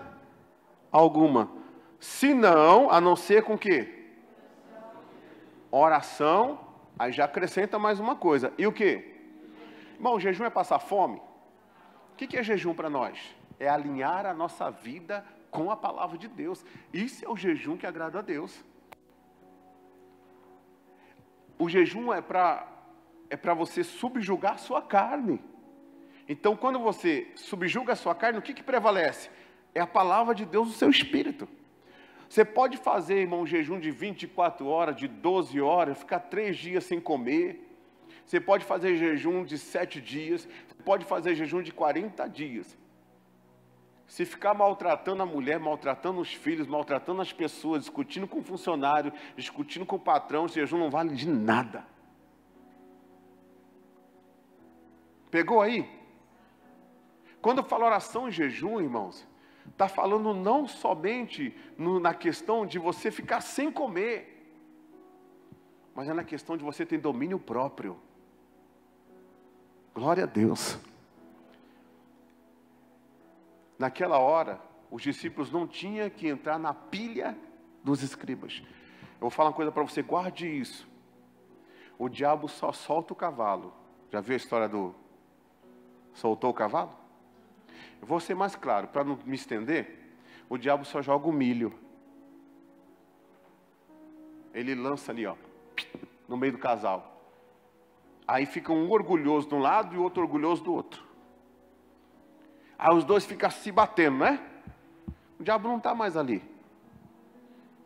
alguma, senão, a não ser com o quê? Oração, aí já acrescenta mais uma coisa. E o quê? Irmão, jejum é passar fome? O que é jejum para nós? é alinhar a nossa vida com a palavra de Deus. Isso é o jejum que agrada a Deus. O jejum é para você subjugar a sua carne. Então, quando você subjuga a sua carne, o que prevalece? É a palavra de Deus no seu espírito. Você pode fazer, irmão, um jejum de 24 horas, de 12 horas, ficar 3 dias sem comer. Você pode fazer jejum de 7 dias, você pode fazer jejum de 40 dias. Se ficar maltratando a mulher, maltratando os filhos, maltratando as pessoas, discutindo com o funcionário, discutindo com o patrão, esse jejum não vale de nada. Pegou aí? Quando eu falo oração em jejum, irmãos, está falando não somente na questão de você ficar sem comer, mas é na questão de você ter domínio próprio. Glória a Deus. Naquela hora, os discípulos não tinham que entrar na pilha dos escribas. Eu vou falar uma coisa para você, guarde isso. O diabo só solta o cavalo. Já viu a história do soltou o cavalo? Eu vou ser mais claro, para não me estender. O diabo só joga o milho. Ele lança ali, ó, no meio do casal. Aí fica um orgulhoso de um lado e o outro orgulhoso do outro. Aí os dois ficam se batendo, né? O diabo não está mais ali.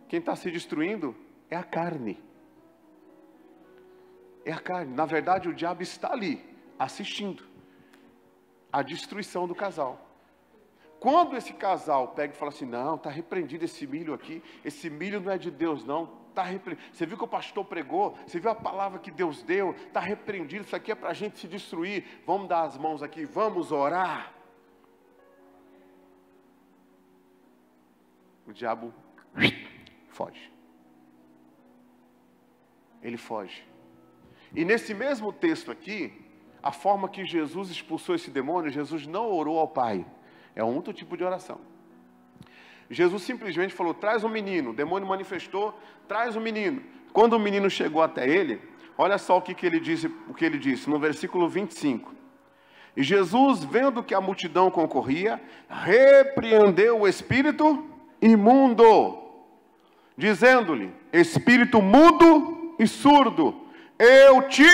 Quem está se destruindo é a carne. É a carne. Na verdade, o diabo está ali, assistindo a destruição do casal. Quando esse casal pega e fala assim, não, está repreendido esse milho aqui, esse milho não é de Deus não, está repreendido. Você viu que o pastor pregou, você viu a palavra que Deus deu, está repreendido, isso aqui é para a gente se destruir, vamos dar as mãos aqui, vamos orar. O diabo foge. Ele foge. E nesse mesmo texto aqui, a forma que Jesus expulsou esse demônio, Jesus não orou ao Pai. É um outro tipo de oração. Jesus simplesmente falou, traz um menino. O demônio manifestou, traz um menino. Quando o menino chegou até ele, olha só o que ele disse no versículo 25. E Jesus, vendo que a multidão concorria, repreendeu o espírito imundo, dizendo-lhe, espírito mudo e surdo, eu te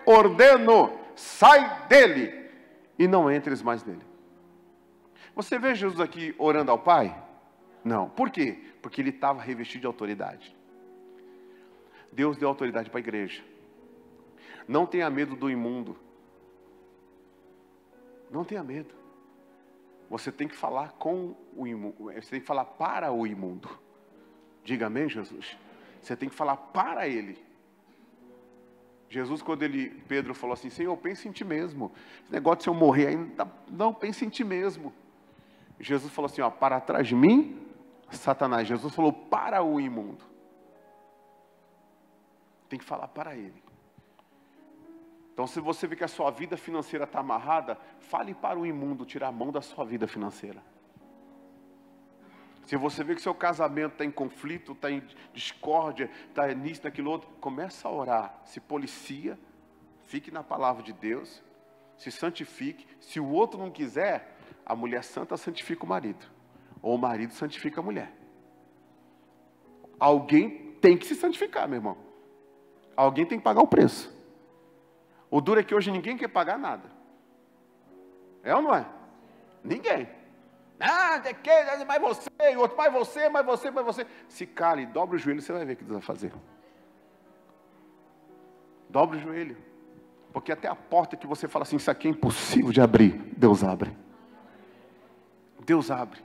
ordeno, sai dele e não entres mais nele. Você vê Jesus aqui orando ao Pai? Não. Por quê? Porque ele estava revestido de autoridade. Deus deu autoridade para a igreja. Não tenha medo do imundo. Não tenha medo. Você tem que falar com o imundo. Você tem que falar para o imundo. Diga amém, Jesus. Você tem que falar para ele. Jesus, quando Pedro falou assim, Senhor, pense em ti mesmo. Esse negócio de se eu morrer ainda, não, pense em ti mesmo. Jesus falou assim, ó, para trás de mim, Satanás. Jesus falou para o imundo. Tem que falar para ele. Então, se você vê que a sua vida financeira está amarrada, fale para o imundo tirar a mão da sua vida financeira. Se você vê que seu casamento está em conflito, está em discórdia, está nisso, naquilo outro, começa a orar, se policia, fique na palavra de Deus, se santifique. Se o outro não quiser, a mulher santa santifica o marido, ou o marido santifica a mulher. Alguém tem que se santificar, meu irmão. Alguém tem que pagar o preço. O duro é que hoje ninguém quer pagar nada. É ou não é? Ninguém. Ah, mais você, e outro, mais você, mais você, mais você. Se cale, dobra o joelho, você vai ver o que Deus vai fazer. Dobra o joelho. Porque até a porta que você fala assim, isso aqui é impossível de abrir, Deus abre. Deus abre.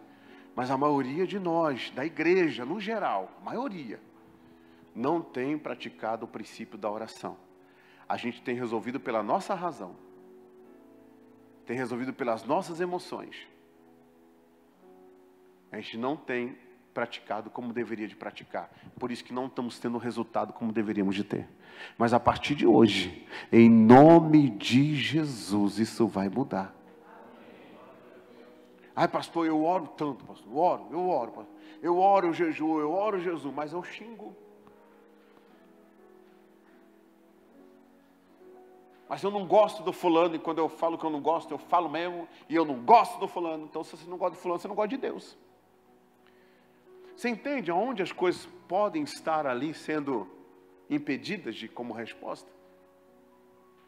Mas a maioria de nós, da igreja, no geral, a maioria, não tem praticado o princípio da oração. A gente tem resolvido pela nossa razão. Tem resolvido pelas nossas emoções. A gente não tem praticado como deveria de praticar. Por isso que não estamos tendo o resultado como deveríamos de ter. Mas a partir de hoje, em nome de Jesus, isso vai mudar. Ai, pastor, eu oro tanto, pastor. Eu oro, pastor. Eu oro, eu jejuo, eu oro, Jesus, mas eu xingo. Mas eu não gosto do fulano, e quando eu falo que eu não gosto, eu falo mesmo, e eu não gosto do fulano. Então, se você não gosta do fulano, você não gosta de Deus. Você entende aonde as coisas podem estar ali sendo impedidas de como resposta?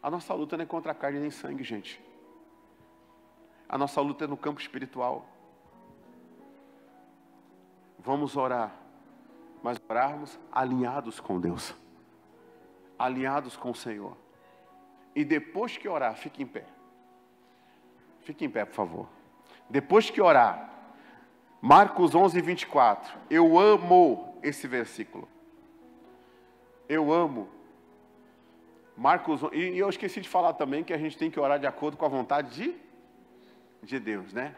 A nossa luta não é contra a carne nem sangue, gente. A nossa luta é no campo espiritual. Vamos orar, mas orarmos alinhados com Deus, alinhados com o Senhor. E depois que orar, fique em pé. Fique em pé, por favor. Depois que orar, Marcos 11, 24. Eu amo esse versículo. Eu amo. Marcos, e eu esqueci de falar também que a gente tem que orar de acordo com a vontade de Deus, né?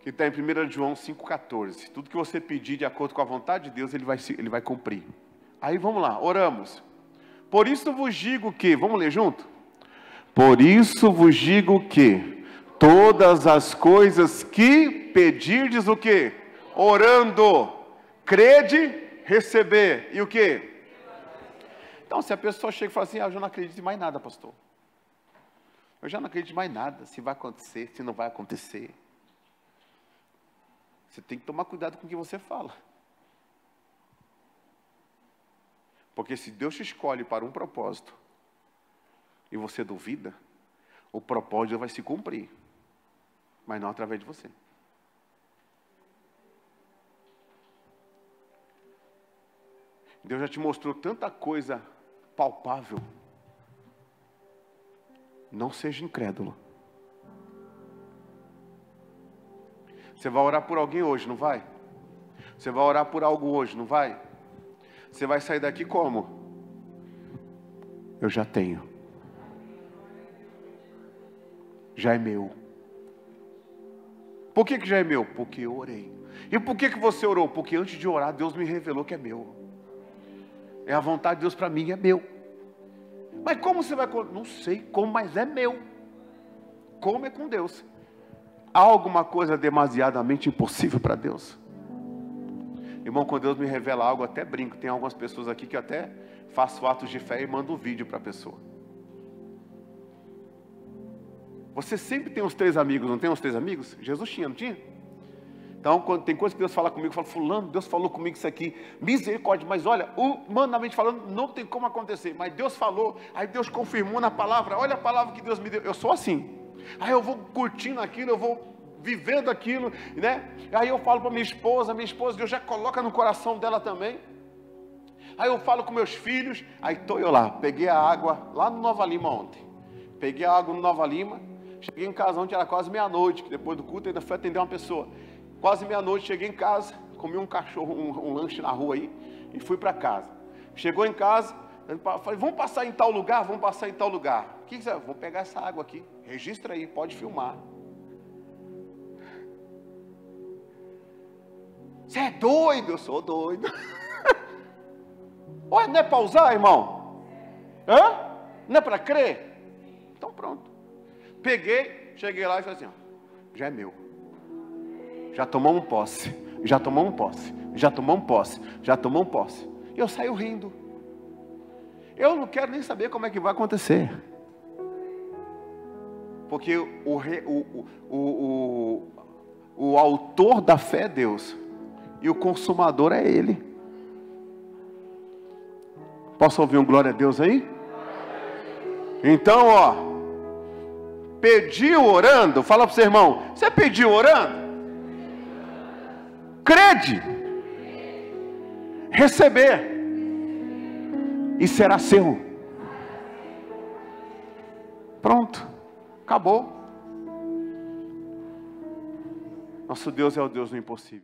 Que está em 1 João 5,14. Tudo que você pedir de acordo com a vontade de Deus, ele vai cumprir. Aí vamos lá, oramos. Por isso vos digo que, vamos ler junto? Por isso vos digo que todas as coisas que pedirdes o quê? Orando, crede, receber. E o quê? Então, se a pessoa chega e fala assim, eu já não acredito em mais nada, pastor. Eu já não acredito em mais nada, se vai acontecer, se não vai acontecer. Você tem que tomar cuidado com o que você fala. Porque se Deus te escolhe para um propósito, e você duvida, o propósito vai se cumprir, mas não através de você. Deus já te mostrou tanta coisa palpável. Não seja incrédulo. Você vai orar por alguém hoje, não vai? Você vai orar por algo hoje, não vai? Você vai sair daqui como? Eu já tenho. Já é meu. Por que já é meu? Porque eu orei. E por que você orou? Porque antes de orar, Deus me revelou que é meu. É a vontade de Deus para mim, é meu. Mas como você vai... Não sei como, mas é meu. Como é com Deus. Há alguma coisa demasiadamente impossível para Deus? Irmão, quando Deus me revela algo, eu até brinco. Tem algumas pessoas aqui que eu até faço atos de fé e mando um vídeo para a pessoa. Você sempre tem uns 3 amigos, não tem uns 3 amigos? Jesus tinha, não tinha? Então, quando tem coisa que Deus fala comigo, eu falo, fulano, Deus falou comigo isso aqui, misericórdia, mas olha, humanamente falando, não tem como acontecer, mas Deus falou, aí Deus confirmou na palavra, olha a palavra que Deus me deu, eu sou assim, aí eu vou curtindo aquilo, eu vou vivendo aquilo, né? Aí eu falo para minha esposa, Deus já coloca no coração dela também, aí eu falo com meus filhos, aí estou eu lá, peguei a água lá no Nova Lima ontem, peguei a água no Nova Lima, cheguei em casa ontem, era quase meia-noite, que depois do culto ainda fui atender uma pessoa. Quase meia-noite, cheguei em casa, comi um cachorro, um lanche na rua aí, e fui para casa. Chegou em casa, falei, vamos passar em tal lugar? Vamos passar em tal lugar. O que você vai? Vou pegar essa água aqui, registra aí, pode filmar. Você é doido? Eu sou doido. Olha, não é para usar, irmão? Hã? Não é para crer? Então pronto. Peguei, cheguei lá e falei assim, ó, já é meu. Já tomamos posse, já tomamos posse, já tomamos posse, já tomamos posse. E eu saio rindo. Eu não quero nem saber como é que vai acontecer. Porque o autor da fé é Deus. E o consumador é Ele. Posso ouvir um glória a Deus aí? Então, ó. Pediu orando. Fala para o seu irmão. Você pediu orando? Crede, receber, e será seu. Pronto, acabou. Nosso Deus é o Deus do impossível.